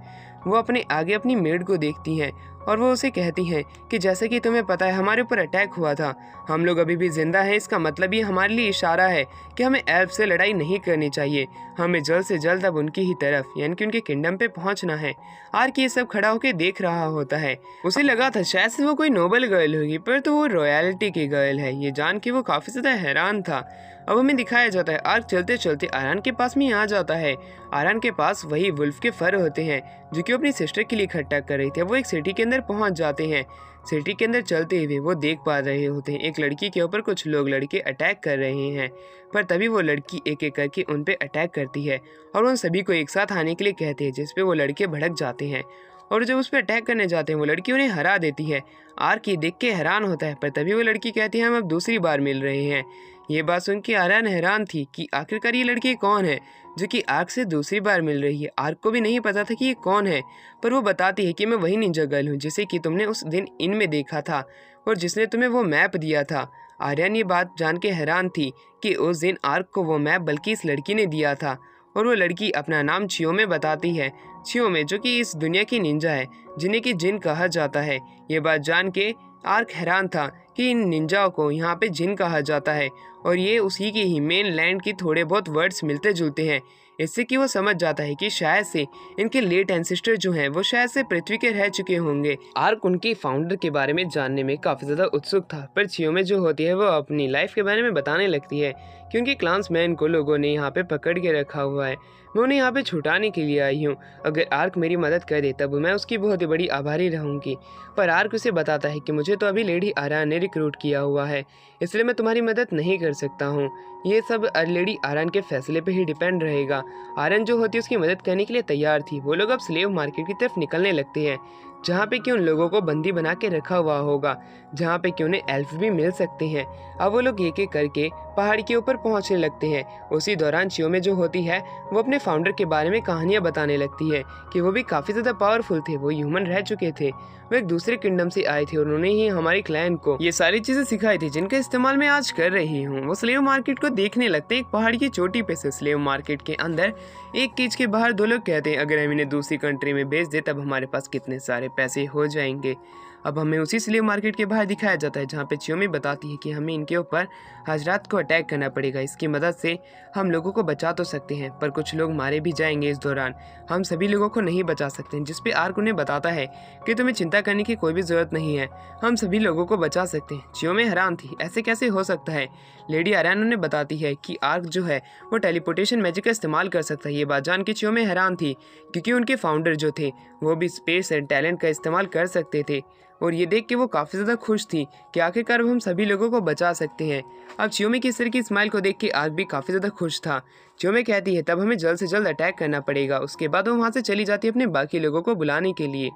वो अपने आगे अपनी मेड को देखती हैं और वो उसे कहती हैं कि जैसे कि तुम्हें पता है हमारे ऊपर अटैक हुआ था, हम लोग अभी भी जिंदा हैं। इसका मतलब ये हमारे लिए इशारा है कि हमें एल्फ से लड़ाई नहीं करनी चाहिए। हमें जल्द से जल्द अब उनकी ही तरफ यानी कि उनके किंगडम पे पहुंचना है। आर्क ये सब खड़ा होकर देख रहा होता है। उसे लगा था शायद से वो कोई नोबल गर्ल होगी, पर तो वो रॉयल्टी की गर्ल है। ये जान के वो काफ़ी ज़्यादा हैरान था। अब हमें दिखाया जाता है आर्क चलते चलते आर्यन के पास में आ जाता है। आर्यन के पास वही वुल्फ के फर होते हैं जो कि अपनी सिस्टर के लिए इकट्ठा कर रही थी। वो एक सिटी के अंदर पहुंच जाते हैं। सिटी के अंदर चलते हुए वो देख पा रहे होते हैं एक लड़की के ऊपर कुछ लोग लड़के अटैक कर रहे हैं, पर तभी वो लड़की एक एक करके उन पे अटैक करती है और उन सभी को एक साथ आने के लिए कहते हैं, जिसपे वो लड़के भड़क जाते हैं और जब उस पर अटैक करने जाते हैं वो लड़की उन्हें हरा देती है। आर्क ये देख के हैरान होता है, पर तभी वो लड़की कहती है हम अब दूसरी बार मिल रहे हैं। ये बात सुन के आर्यन हैरान थी कि आखिरकार ये लड़की कौन है जो कि आर्क से दूसरी बार मिल रही है। आर्क को भी नहीं पता था कि ये कौन है, पर वो बताती है कि मैं वही निंजा गर्ल हूँ जिसे कि तुमने उस दिन इन में देखा था और जिसने तुम्हें वो मैप दिया था। आर्यन ये बात जान के हैरान थी कि उस दिन आर्क को वो मैप बल्कि इस लड़की ने दिया था और वो लड़की अपना नाम छियोमे बताती है। छियोमे जो कि इस दुनिया की निंजा है जिन्हें कि जिन कहा जाता है। ये बात जान के आर्क हैरान था कि इन निंजाओं को यहाँ पे जिन कहा जाता है और ये उसी की ही मेन लैंड की थोड़े बहुत वर्ड्स मिलते जुलते हैं। इससे कि वो समझ जाता है कि शायद से इनके लेट एंसेस्टर जो हैं वो शायद से पृथ्वी के रह चुके होंगे। आर्क उनके फाउंडर के बारे में जानने में काफ़ी ज़्यादा उत्सुक था, पर छियोमे जो होती है वो अपनी लाइफ के बारे में बताने लगती है क्योंकि क्लांसमैन को लोगों ने यहाँ पे पकड़ के रखा हुआ है। मैं उन्हें यहाँ पे छुटाने के लिए आई हूँ। अगर आर्क मेरी मदद कर दे तब मैं उसकी बहुत ही बड़ी आभारी रहूँगी। पर आर्क उसे बताता है कि मुझे तो अभी लेडी आर्यन ने रिक्रूट किया हुआ है, इसलिए मैं तुम्हारी मदद नहीं कर सकता हूँ। ये सब लेडी आर्यन के फैसले पे ही डिपेंड रहेगा। आर्यन जो होती है उसकी मदद करने के लिए तैयार थी। वो लोग अब स्लेव मार्केट की तरफ निकलने लगते हैं जहाँ पे कि उन लोगों को बंदी बना के रखा हुआ होगा, जहाँ पे कि उन्हें एल्फ भी मिल सकते हैं। अब वो लोग एक एक करके पहाड़ के ऊपर पहुँचने लगते हैं। उसी दौरान छियोमे जो होती है वो अपने फाउंडर के बारे में कहानियाँ बताने लगती है कि वो भी काफ़ी ज़्यादा पावरफुल थे, वो ह्यूमन रह चुके थे, वो एक दूसरे किंगडम से आए थे और उन्होंने ही हमारे क्लैन को ये सारी चीज़ें सिखाई थी जिनका इस्तेमाल मैं आज कर रही हूँ। वो स्लेव मार्केट को देखने लगते हैं एक पहाड़ की चोटी पे से। स्लेव मार्केट के अंदर एक केज के बाहर दो लोग कहते हैं अगर हम इन्हें दूसरी कंट्री में भेज दे तब हमारे पास कितने सारे पैसे हो जाएंगे। अब हमें उसी स्लेव मार्केट के बाहर दिखाया जाता है जहाँ पे चियोमी बताती है कि हमें इनके ऊपर आज रात को अटैक करना पड़ेगा। इसकी मदद से हम लोगों को बचा तो सकते हैं पर कुछ लोग मारे भी जाएंगे इस दौरान, हम सभी लोगों को नहीं बचा सकते। जिस पे आर्क उन्हें बताता है कि तुम्हें चिंता करने की कोई भी ज़रूरत नहीं है, हम सभी लोगों को बचा सकते हैं। चियोमी हैरान थी, ऐसे कैसे हो सकता है। लेडी आर्यान उन्हें बताती है कि आर्क जो है वो टेलीपोर्टेशन मैजिक का इस्तेमाल कर सकता है। ये बात जान के चियोमी हैरान थी क्योंकि उनके फाउंडर जो थे वो भी स्पेस एंड टैलेंट का इस्तेमाल कर सकते थे और ये देख के वो काफ़ी ज़्यादा खुश थी कि आखिरकार हम सभी लोगों को बचा सकते हैं। अब चियोमी की इस तरह की स्माइल को देख के आर्क भी काफ़ी ज़्यादा खुश था। चियोमी कहती है तब हमें जल्द से जल्द अटैक करना पड़ेगा। उसके बाद वो वहाँ से चली जाती है अपने बाकी लोगों को बुलाने के लिए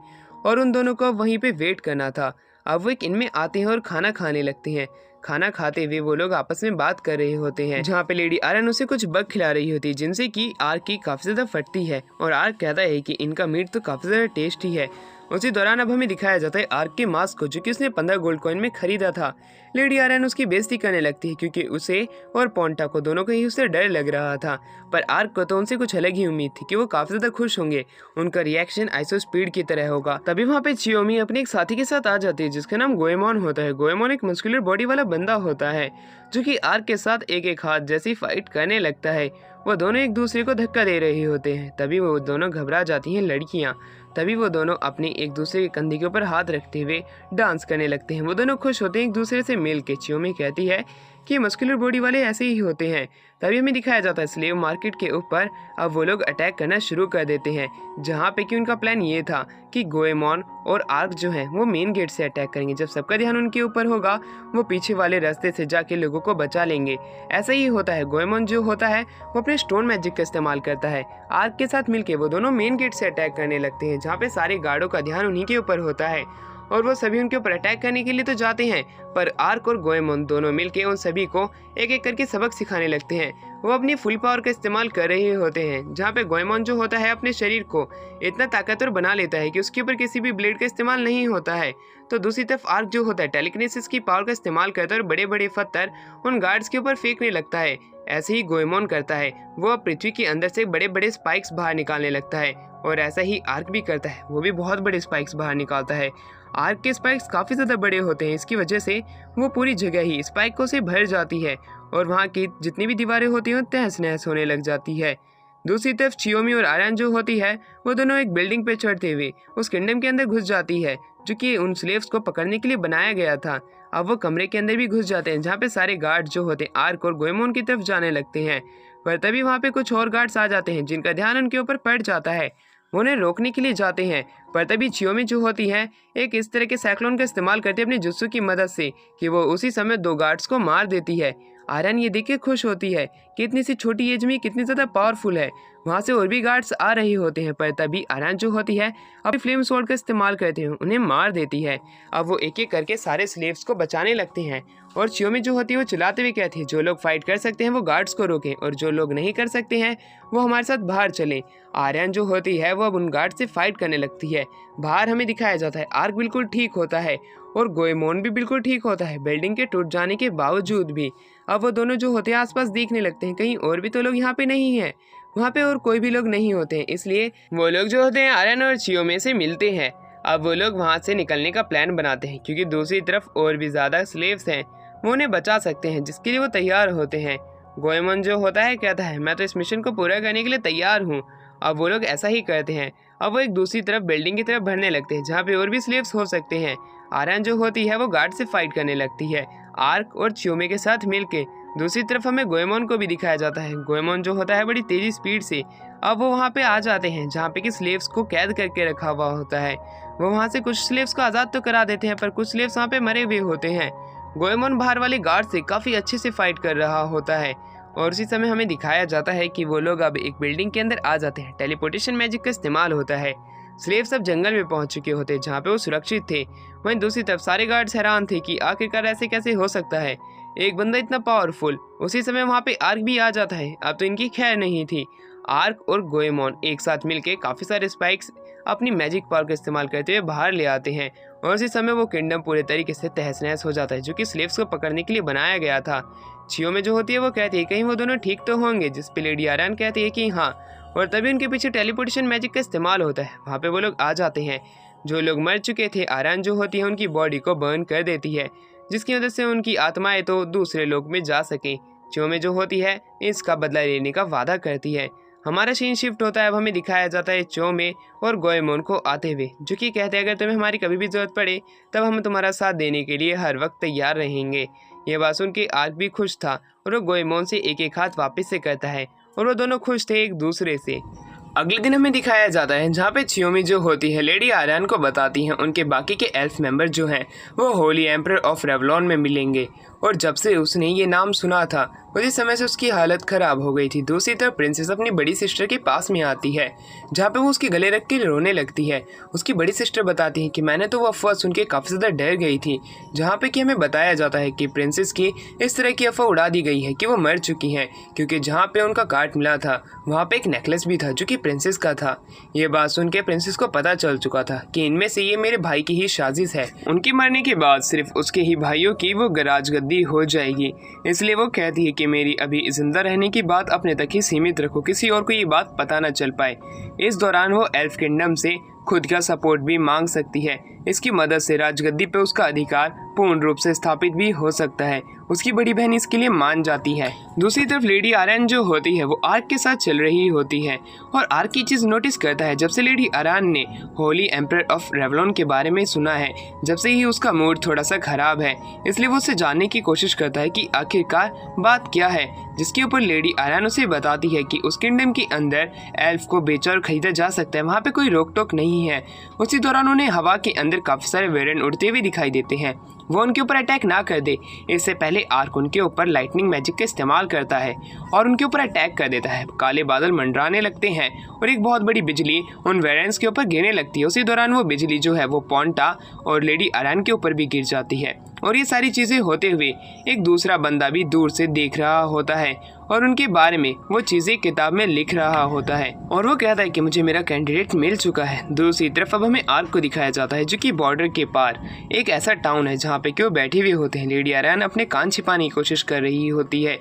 और उन दोनों को वहीं पे वेट करना था। अब वो एक इनमें आते हैं और खाना खाने लगते हैं। खाना खाते हुए वो लोग आपस में बात कर रहे होते हैं जहाँ पे लेडी आर्यन उसे कुछ बग खिला रही होती है जिनसे कि आर्क की काफ़ी ज़्यादा फटती है और आर्क कहता है कि इनका मीट तो काफ़ी ज़्यादा टेस्टी है। उसी दौरान अब हमें दिखाया जाता है आर्क के मास्क को जो कि उसने 15 गोल्ड कॉइन में खरीदा था। लेडी आर्यन उसकी बेइज्जती करने लगती है क्योंकि उसे और पोंटा को दोनों को ही उससे डर लग रहा था पर आर्क को तो उनसे कुछ अलग ही उम्मीद थी कि वो काफ़ी ज़्यादा खुश होंगे, उनका रिएक्शन आइसो स्पीड की तरह होगा। तभी वहाँ पे चियोमी अपने एक साथी के साथ आ जाती है जिसका नाम गोएमोन होता है। गोएमोन एक मस्कुलर बॉडी वाला बंदा होता है जो कि आर्क के साथ एक एक हाथ जैसी फाइट करने लगता है। वो दोनों एक दूसरे को धक्का दे रहे होते हैं। तभी वो दोनों घबरा जाती हैं लड़कियाँ। तभी वो दोनों अपने एक दूसरे के कंधे के ऊपर हाथ रखते हुए डांस करने लगते हैं। वो दोनों खुश होते हैं एक दूसरे से मिल के। चियोमी कहती है कि मस्कुलर बॉडी वाले ऐसे ही होते हैं। तभी हमें दिखाया जाता है स्लेव मार्केट के ऊपर अब वो लोग अटैक करना शुरू कर देते हैं जहाँ पे कि उनका प्लान ये था कि गोएमोन और आर्क जो है वो मेन गेट से अटैक करेंगे। जब सबका ध्यान उनके ऊपर होगा वो पीछे वाले रास्ते से जाके लोगों को बचा लेंगे। ऐसा ही होता है। गोएमोन जो होता है वो अपने स्टोन मैजिक का इस्तेमाल करता है। आर्क के साथ मिलके वो दोनों मेन गेट से अटैक करने लगते हैं जहाँ पे सारे गार्डों का ध्यान उन्हीं के ऊपर होता है और वो सभी उनके ऊपर अटैक करने के लिए तो जाते हैं पर आर्क और गोएमोन दोनों मिलके उन सभी को एक एक करके सबक सिखाने लगते हैं। वो अपनी फुल पावर का इस्तेमाल कर रहे होते हैं जहाँ पे गोएमोन जो होता है अपने शरीर को इतना ताकतवर बना लेता है कि उसके ऊपर किसी भी ब्लेड का इस्तेमाल नहीं होता है। तो दूसरी तरफ आर्क जो होता है टेलीकिनेसिस की पावर का इस्तेमाल करता है और बड़े बड़े पत्थर उन गार्ड्स के ऊपर फेंकने लगता है। ऐसे ही गोएमोन करता है, वो अब पृथ्वी के अंदर से बड़े बड़े स्पाइक्स बाहर निकालने लगता है और ऐसा ही आर्क भी करता है, वो भी बहुत बड़े स्पाइक्स बाहर निकालता है। आर्क के स्पाइक्स काफ़ी ज़्यादा बड़े होते हैं, इसकी वजह से वो पूरी जगह ही स्पाइकों से भर जाती है और वहाँ की जितनी भी दीवारें होती हैं तहस नहस होने लग जाती है। दूसरी तरफ चियोमी और आर्यन जो होती है वो दोनों एक बिल्डिंग पे चढ़ते हुए उस किंगडम के अंदर घुस जाती है जो कि उन स्लेव्स को पकड़ने के लिए बनाया गया था। अब वो कमरे के अंदर भी घुस जाते हैं जहाँ पे सारे गार्ड जो होते हैं आर्क और गोएमोन की तरफ जाने लगते हैं पर तभी वहाँ पे कुछ और गार्ड्स आ जाते हैं जिनका ध्यान उनके ऊपर पड़ जाता है। वो उन्हें रोकने के लिए जाते हैं पर तभी चियोमी जो होती है एक इस तरह के साइक्लोन का इस्तेमाल करती है अपनी जुत्सु की मदद से कि वो उसी समय 2 गार्ड्स को मार देती है। आर्यन ये देख के खुश होती है कि इतनी सी छोटी एज में कितनी ज़्यादा पावरफुल है। वहाँ से और भी गार्ड्स आ रहे होते हैं पर तभी आर्यन जो होती है अपनी फ्लेम स्वॉर्ड का इस्तेमाल करते हुए उन्हें मार देती है। अब वो एक एक करके सारे स्लेव्स को बचाने लगते हैं और चियोमी जो होती है वो चिल्लाते हुए कहती है जो लोग फाइट कर सकते हैं वो गार्ड्स को रोकें और जो लोग नहीं कर सकते हैं वो हमारे साथ बाहर चलें। आर्यन जो होती है वो अब उन गार्ड से फाइट करने लगती है। बाहर हमें दिखाया जाता है आर्क बिल्कुल ठीक होता है और गोएमोन भी बिल्कुल ठीक होता है बिल्डिंग के टूट जाने के बावजूद भी। अब वो दोनों जो होते हैं आसपास देखने लगते हैं कहीं और भी तो लोग यहाँ पे नहीं हैं। वहाँ पे और कोई भी लोग नहीं होते हैं, इसलिए वो लोग जो होते हैं आर्यन और चियोमी से मिलते हैं। अब वो लोग वहाँ से निकलने का प्लान बनाते हैं क्योंकि दूसरी तरफ और भी ज़्यादा स्लेव्स हैं, वो उन्हें बचा सकते हैं जिसके लिए वो तैयार होते हैं। गोएमोन जो होता है कहता है मैं तो इस मिशन को पूरा करने के लिए तैयार हूँ। अब वो लोग ऐसा ही करते हैं। अब वो एक दूसरी तरफ बिल्डिंग की तरफ बढ़ने लगते हैं जहाँ पे और भी स्लेव्स हो सकते हैं। आर्यन जो होती है वो गार्ड से फाइट करने लगती है आर्क और चियोमी के साथ मिलके। दूसरी तरफ हमें गोएमोन को भी दिखाया जाता है। गोएमोन जो होता है बड़ी तेजी स्पीड से अब वो वहाँ पे आ जाते हैं जहाँ पे कि स्लेव्स को कैद करके रखा हुआ होता है। वो वहाँ से कुछ स्लेव्स को आज़ाद तो करा देते हैं पर कुछ स्लेव्स वहाँ पे मरे हुए होते हैं। गोएमोन बाहर वाले गार्ड से काफ़ी अच्छे से फाइट कर रहा होता है और उसी समय हमें दिखाया जाता है कि वो लोग अब एक बिल्डिंग के अंदर आ जाते हैं। टेलीपोर्टेशन मैजिक का इस्तेमाल होता है। स्लेव्स अब जंगल में पहुंच चुके होते हैं जहाँ पे वो सुरक्षित थे। वहीं दूसरी तरफ सारे गार्ड्स हैरान थे कि आखिरकार ऐसे कैसे हो सकता है, एक बंदा इतना पावरफुल। उसी समय वहाँ पे आर्क भी आ जाता है। अब तो इनकी खैर नहीं थी। आर्क और गोएमोन एक साथ मिलके काफ़ी सारे स्पाइक्स अपनी मैजिक पावर का इस्तेमाल करते हुए बाहर ले आते हैं और उसी समय वो किंगडम पूरे तरीके से तहस नहस हो जाता है जो कि स्लेव्स को पकड़ने के लिए बनाया गया था। चियोमी जो होती है वो कहती है कहीं वो दोनों ठीक तो होंगे, जिस पे लेडी आर्यन कहती है कि हाँ, और तभी उनके पीछे टेलीपोर्टेशन मैजिक का इस्तेमाल होता है। वहाँ पे वो लोग आ जाते हैं। जो लोग मर चुके थे, आरान जो होती है उनकी बॉडी को बर्न कर देती है, जिसकी वजह से उनकी आत्माएं तो दूसरे लोक में जा सके। चो में जो होती है इसका बदला लेने का वादा करती है। हमारा सीन शिफ्ट होता है, अब हमें दिखाया जाता है चो में और गोएमोन को आते हुए, जो कि कहते हैं अगर तुम्हें हमारी कभी भी ज़रूरत पड़े तब हम तुम्हारा साथ देने के लिए हर वक्त तैयार रहेंगे। ये बात सुन के आर्क भी खुश था और वो गोएमोन से एक एक हाथ वापस से करता है और वो दोनों खुश थे एक दूसरे से। अगले दिन हमें दिखाया जाता है जहाँ पे चियोमी जो होती है लेडी आर्यन को बताती हैं उनके बाकी के एल्फ मेंबर जो हैं वो होली एम्परर ऑफ रेवलॉन में मिलेंगे, और जब से उसने ये नाम सुना था उसी समय से उसकी हालत ख़राब हो गई थी। दूसरी तरफ प्रिंसेस अपनी बड़ी सिस्टर के पास में आती है जहाँ पे वो उसके गले रख के रोने लगती है। उसकी बड़ी सिस्टर बताती है कि मैंने तो वो अफवाह सुन के काफ़ी ज़्यादा डर गई थी, जहाँ पे कि हमें बताया जाता है कि प्रिंसेस की इस तरह की अफवाह उड़ा दी गई है कि वो मर चुकी हैं, क्योंकि जहाँ पे उनका कार्ड मिला था वहाँ पे एक नेकलेस भी था जो कि प्रिंसेस का था। ये बात सुन के प्रिंसेस को पता चल चुका था कि इनमें से ये मेरे भाई की ही साजिश है। उनके मरने के बाद सिर्फ उसके ही भाइयों की वो गद्दी हो जाएगी, इसलिए वो कहती है कि मेरी अभी जिंदा रहने की बात अपने तक ही सीमित रखो, किसी और को ये बात पता न चल पाए। इस दौरान वो एल्फ किंगडम से खुद का सपोर्ट भी मांग सकती है। इसकी मदद से राजगद्दी पे उसका अधिकार पूर्ण रूप से स्थापित भी हो सकता है। उसकी बड़ी बहन इसके लिए मान जाती है। दूसरी तरफ लेडी आर्यन जो होती है वो आर्क के साथ चल रही होती है और आर्क की चीज़ नोटिस करता है। जब से लेडी आर्यन ने होली एम्परर ऑफ रेवलॉन के बारे में सुना है, जब से ही उसका मूड थोड़ा सा खराब है, इसलिए वो उसे जानने की कोशिश करता है कि आखिरकार बात क्या है, जिसके ऊपर लेडी आर्यन उसे बताती है कि उस किंगडम के अंदर एल्फ को बेचा और खरीदा जा सकता है, वहाँ पे कोई रोक टोक नहीं है। उसी दौरान उन्हें हवा के अंदर काफ़ी सारे वेरिएंट उड़ते हुए दिखाई देते हैं। वो उनके ऊपर अटैक ना कर दे इससे पहले आर्क उनके ऊपर लाइटनिंग मैजिक का इस्तेमाल करता है और उनके ऊपर अटैक कर देता है। काले बादल मंडराने लगते हैं और एक बहुत बड़ी बिजली उन वेरिएंट्स के ऊपर गिरने लगती है। उसी दौरान वो बिजली जो है वो पोंटा और लेडी आर्यन के ऊपर भी गिर जाती है और ये सारी चीज़ें होते हुए एक दूसरा बंदा भी दूर से देख रहा होता है और उनके बारे में वो चीज़ें किताब में लिख रहा होता है और वो कहता है कि मुझे मेरा कैंडिडेट मिल चुका है। दूसरी तरफ अब हमें आर्क को दिखाया जाता है जो कि बॉर्डर के पार एक ऐसा टाउन है जहाँ पे कि वो बैठे हुए होते हैं। लेडी आर्यन अपने कान छिपाने की कोशिश कर रही होती है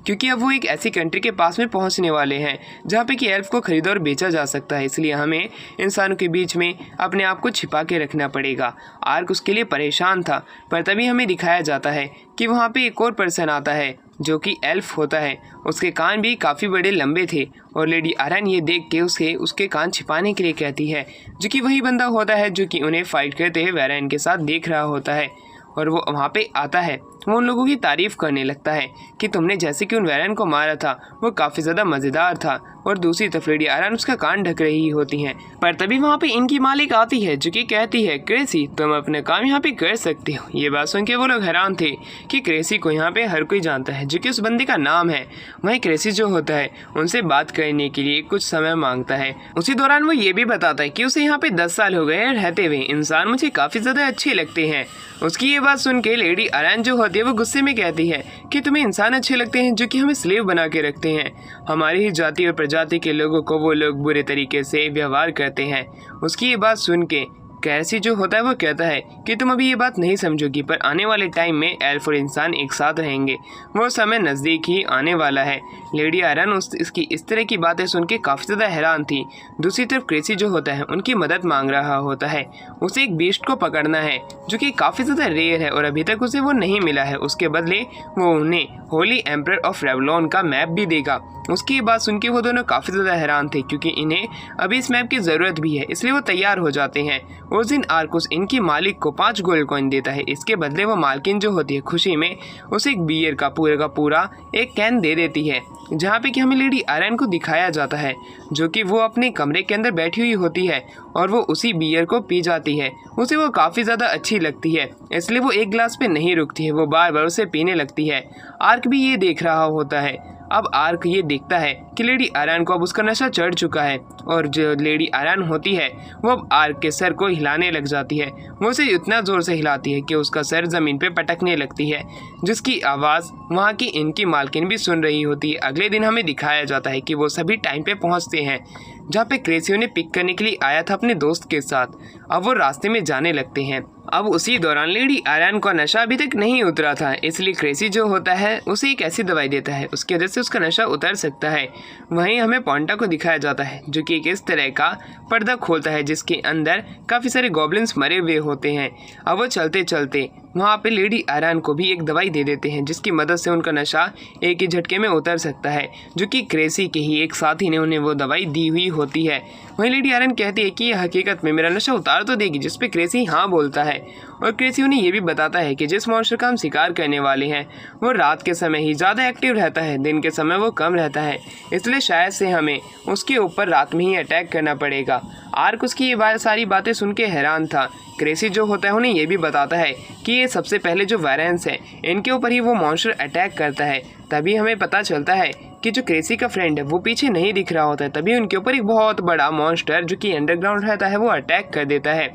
क्योंकि अब वो एक ऐसी कंट्री के पास में पहुँचने वाले हैं जहाँ पे कि एल्फ को खरीदा और बेचा जा सकता है, इसलिए हमें इंसानों के बीच में अपने आप को छिपा के रखना पड़ेगा। आर्क उसके लिए परेशान था, पर तभी हमें दिखाया जाता है कि वहाँ पे एक और पर्सन आता है जो कि एल्फ होता है। उसके कान भी काफ़ी बड़े लंबे थे और लेडी आर्यन ये देख के उसके कान छिपाने के लिए कहती है, जो कि वही बंदा होता है जो कि उन्हें फाइट करते हुए वेराइन के साथ देख रहा होता है। और वो वहाँ पे आता है, वो उन लोगों की तारीफ़ करने लगता है कि तुमने जैसे कि उन वेराइन को मारा था वो काफ़ी ज़्यादा मज़ेदार था। और दूसरी तरफ लेडी आर्यन उसका कान ढक रही होती हैं, पर तभी वहाँ पे इनकी मालिक आती है जो कि कहती है, क्रेसी तुम अपने काम यहाँ पे कर सकते हो। ये बात सुन के वो लोग हैरान थे कि क्रेसी को यहाँ पे हर कोई जानता है, जो कि उस बंदे का नाम है। वहीं क्रेसी जो होता है उनसे बात करने के लिए कुछ समय मांगता है। उसी दौरान वो ये भी बताता है कि उसे यहाँ पे 10 साल हो गए रहते हुए, इंसान मुझे काफ़ी ज़्यादा अच्छे लगते हैं। उसकी ये बात सुन के लेडी आर्यन जो होती है वो गुस्से में कहती है कि तुम्हें इंसान अच्छे लगते हैं जो कि हमें स्लेव बना के रखते हैं। हमारी ही जाति और प्रजाति के लोगों को वो लोग बुरे तरीके से व्यवहार करते हैं। उसकी ये बात सुन के कैसी जो होता है वो कहता है कि तुम अभी ये बात नहीं समझोगी, पर आने वाले टाइम में एल्फ और इंसान एक साथ रहेंगे, वो समय नज़दीक ही आने वाला है। लेडी आर्यन इसकी इस तरह की बातें सुन के काफ़ी ज़्यादा हैरान थी। दूसरी तरफ क्रेसी जो होता है उनकी मदद मांग रहा होता है। उसे एक बीस्ट को पकड़ना है जो कि काफ़ी ज़्यादा रेयर है और अभी तक उसे वो नहीं मिला है। उसके बदले वो उन्हें होली एम्परर ऑफ रेवलॉन का मैप भी देगा। उसकी बात सुन के वो दोनों काफ़ी ज़्यादा हैरान थे क्योंकि इन्हें अभी इस मैप की ज़रूरत भी है, इसलिए वो तैयार हो जाते हैं। उस दिन आर्कुस इनकी मालिक को 5 गोल्ड कॉइन देता है। इसके बदले वो मालकिन जो होती है खुशी में उसे एक बियर का पूरा एक कैन दे देती है, जहाँ पे कि हमें लेडी आर्यन को दिखाया जाता है जो कि वो अपने कमरे के अंदर बैठी हुई होती है और वो उसी बियर को पी जाती है। उसे वो काफ़ी ज़्यादा अच्छी लगती है, इसलिए वो एक गिलास पे नहीं रुकती है, वो बार बार उसे पीने लगती है। आर्क भी ये देख रहा होता है। अब आर्क ये देखता है कि लेडी आर्यन को अब उसका नशा चढ़ चुका है और जो लेडी आर्यन होती है वो अब आर्क के सर को हिलाने लग जाती है। वो उसे इतना ज़ोर से हिलाती है कि उसका सर ज़मीन पे पटकने लगती है, जिसकी आवाज़ वहाँ की इनकी मालकिन भी सुन रही होती है। अगले दिन हमें दिखाया जाता है कि वो सभी टाइम पे पहुँचते हैं जहाँ पे क्रेसी उन्हें पिक करने के लिए आया था अपने दोस्त के साथ। अब वो रास्ते में जाने लगते हैं। अब उसी दौरान लेडी आयरन का नशा अभी तक नहीं उतरा था, इसलिए क्रेसी जो होता है उसे एक ऐसी दवाई देता है उसकी वजह से उसका नशा उतर सकता है। वहीं हमें पोंटा को दिखाया जाता है जो कि एक इस तरह का पर्दा खोलता है जिसके अंदर काफ़ी सारे गॉब्लिन्स मरे हुए होते हैं। अब वो चलते चलते वहाँ पे लेडी आयरन को भी एक दवाई दे देते हैं जिसकी मदद से उनका नशा एक ही झटके में उतर सकता है, जो कि क्रेसी के ही एक साथी ने उन्हें वो दवाई दी हुई होती है। वहीं लेडी आयरन कहती है कि यह हकीकत में मेरा नशा उतार तो देगी, जिस पे क्रेसी हाँ बोलता है। और क्रेसी उन्हें ये भी बताता है कि जिस मॉन्स्टर का हम शिकार करने वाले हैं वो रात के समय ही ज़्यादा एक्टिव रहता है, दिन के समय वो कम रहता है, इसलिए शायद से हमें उसके ऊपर रात में ही अटैक करना पड़ेगा। आर्क उसकी ये सारी बातें सुन के हैरान था। क्रेसी जो होता है उन्हें ये भी बताता है कि ये सबसे पहले जो वेरेंस है इनके ऊपर ही वो मॉन्स्टर अटैक करता है। तभी हमें पता चलता है कि जो क्रेसी का फ्रेंड है वो पीछे नहीं दिख रहा होता है। तभी उनके ऊपर एक बहुत बड़ा मॉन्स्टर जो कि अंडरग्राउंड रहता है वो अटैक कर देता है।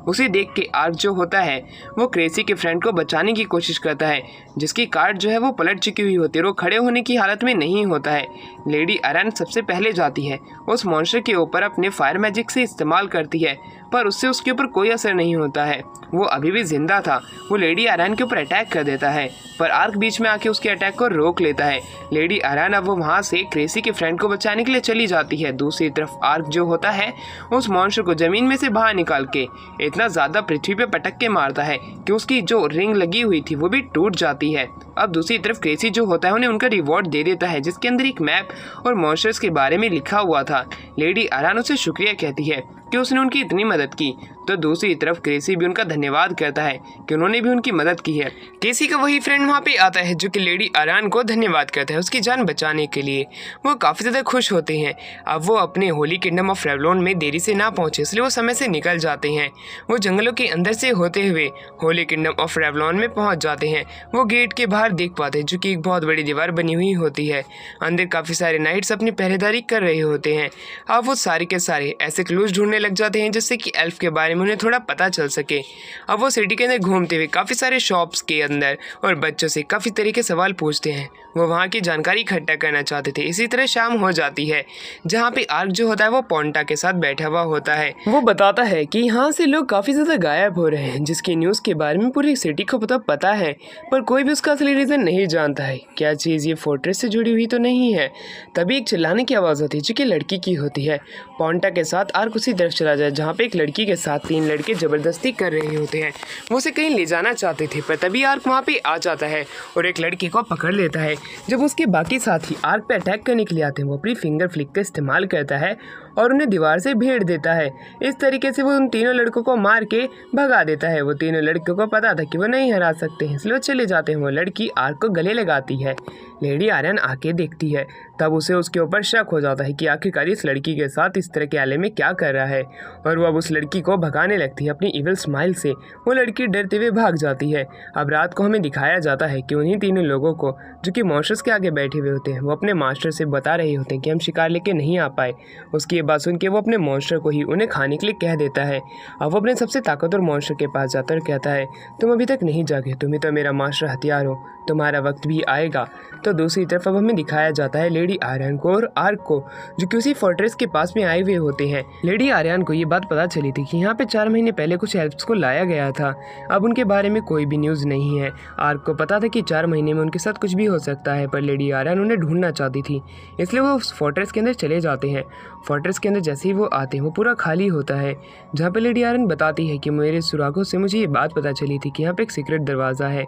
उसे देख के आर्क जो होता है वो क्रेसी के फ्रेंड को बचाने की कोशिश करता है, जिसकी कार्ड जो है वो पलट चुकी हुई होती है और वो खड़े होने की हालत में नहीं होता है। लेडी आयरन सबसे पहले जाती है, उस मॉन्स्टर के ऊपर अपने फायर मैजिक से इस्तेमाल करती है, पर उससे उसके ऊपर कोई असर नहीं होता है। वो अभी भी जिंदा था। वो लेडी आयरन के ऊपर अटैक कर देता है, पर आर्क बीच में आके उसके अटैक को रोक लेता है। लेडी आयरन अब वो वहाँ से क्रेसी के फ्रेंड को बचाने के लिए चली जाती है। दूसरी तरफ आर्क जो होता है उस मॉन्स्टर को ज़मीन में से बाहर निकाल के इतना ज़्यादा पृथ्वी पे पटक के मारता है कि उसकी जो रिंग लगी हुई थी वो भी टूट जाती है। अब दूसरी तरफ क्रेसी जो होता है उन्हें उनका रिवॉर्ड दे देता है जिसके अंदर एक मैप और मॉन्स्टर्स के बारे में लिखा हुआ था। लेडी आयरन उसे शुक्रिया कहती है कि उसने उनकी इतनी मदद की, तो दूसरी तरफ क्रेसी भी उनका धन्यवाद करता है कि उन्होंने भी उनकी मदद की है। क्रेसी का वही फ्रेंड वहाँ पे आता है जो कि लेडी आयरन को धन्यवाद करता है उसकी जान बचाने के लिए। वो काफ़ी ज़्यादा खुश होते हैं। अब वो अपने होली किंगडम ऑफ रेवलॉन में देरी से ना पहुँचे, इसलिए वो समय से निकल जाते हैं। वो जंगलों के अंदर से होते हुए होली किंगडम ऑफ रेवलॉन में पहुँच जाते हैं। वो गेट के बाहर देख पाते हैं जो कि एक बहुत बड़ी दीवार बनी हुई होती है। अंदर काफ़ी सारे नाइट्स अपनी पहरेदारी कर रहे होते हैं। अब वो सारे के सारे ऐसे क्लूज ढूंढने लग जाते हैं जिससे कि एल्फ के बारे में उन्हें थोड़ा पता चल सके। अब वो सिटी के अंदर घूमते हुए काफ़ी सारे शॉप्स के अंदर और बच्चों से काफ़ी तरह के सवाल पूछते हैं। वो वहाँ की जानकारी इकट्ठा करना चाहते थे। इसी तरह शाम हो जाती है जहाँ पे आर्क जो होता है वो पोंटा के साथ बैठा हुआ होता है। वो बताता है कि यहाँ से लोग काफ़ी ज़्यादा गायब हो रहे हैं, जिसकी न्यूज़ के बारे में पूरी सिटी को पता है, पर कोई भी उसका असली रीज़न नहीं जानता है। क्या चीज़ ये फोर्ट्रेस से जुड़ी हुई तो नहीं है। तभी एक चिल्लाने की आवाज़ होती है जो कि लड़की की होती है। पोंटा के साथ आर्क उसी तरफ चला जाए जहाँ पे एक लड़की के साथ 3 लड़के ज़बरदस्ती कर रहे होते हैं। वो उसे कहीं ले जाना चाहते थे, पर तभी आर्क वहाँ पे आ जाता है और एक लड़के को पकड़ लेता है। जब उसके बाकी साथी आर्क पे अटैक करने के लिए आते हैं वो अपनी फिंगर फ्लिक का इस्तेमाल करता है और उन्हें दीवार से भेड़ देता है। इस तरीके से वो उन तीनों लड़कों को मार के भगा देता है। वो तीनों लड़कों को पता था कि वो नहीं हरा सकते हैं, इसलिए वो चले जाते हैं। वो लड़की आर्क को गले लगाती है। लेडी आयरन आके देखती है, तब उसे उसके ऊपर शक हो जाता है कि आखिरकार इस लड़की के साथ इस तरह के आले में क्या कर रहा है, और वो अब उस लड़की को भगाने लगती है अपनी इविल स्माइल से। वो लड़की डरते हुए भाग जाती है। अब रात को हमें दिखाया जाता है कि उन्हीं तीनों लोगों को जो कि मॉन्स्टर्स के आगे बैठे हुए होते हैं वो अपने मास्टर से बता रहे होते हैं कि हम शिकार लेके नहीं आ पाए। उसकी ये बात सुन के वो अपने मॉन्स्टर को ही उन्हें खाने के लिए कह देता है। अब वो अपने सबसे ताकतवर मॉन्स्टर के पास जाता है और कहता है, तुम अभी तक नहीं जागे, तुम ही तो मेरा मास्टर हथियार हो, तुम्हारा वक्त भी आएगा। तो दूसरी तरफ अब हमें दिखाया जाता है लेडी आयरन को और आर्क को जो कि उसी फोर्ट्रेस के पास में आए हुए होते हैं। लेडी आयरन को ये बात पता चली थी कि यहाँ पे 4 महीने पहले कुछ एल्फ्स को लाया गया था। अब उनके बारे में कोई भी न्यूज़ नहीं है। आर्क को पता था कि 4 महीने में उनके साथ कुछ भी हो सकता है, पर लेडी आयरन उन्हें ढूंढना चाहती थी, इसलिए वो उस फोर्ट्रेस के अंदर चले जाते हैं। फोर्ट्रेस के अंदर जैसे ही वो आते हैं वो पूरा खाली होता है, जहाँ पे लेडी आयरन बताती है कि मेरे सुरागों से मुझे ये बात पता चली थी कि यहाँ पे एक सीक्रेट दरवाज़ा है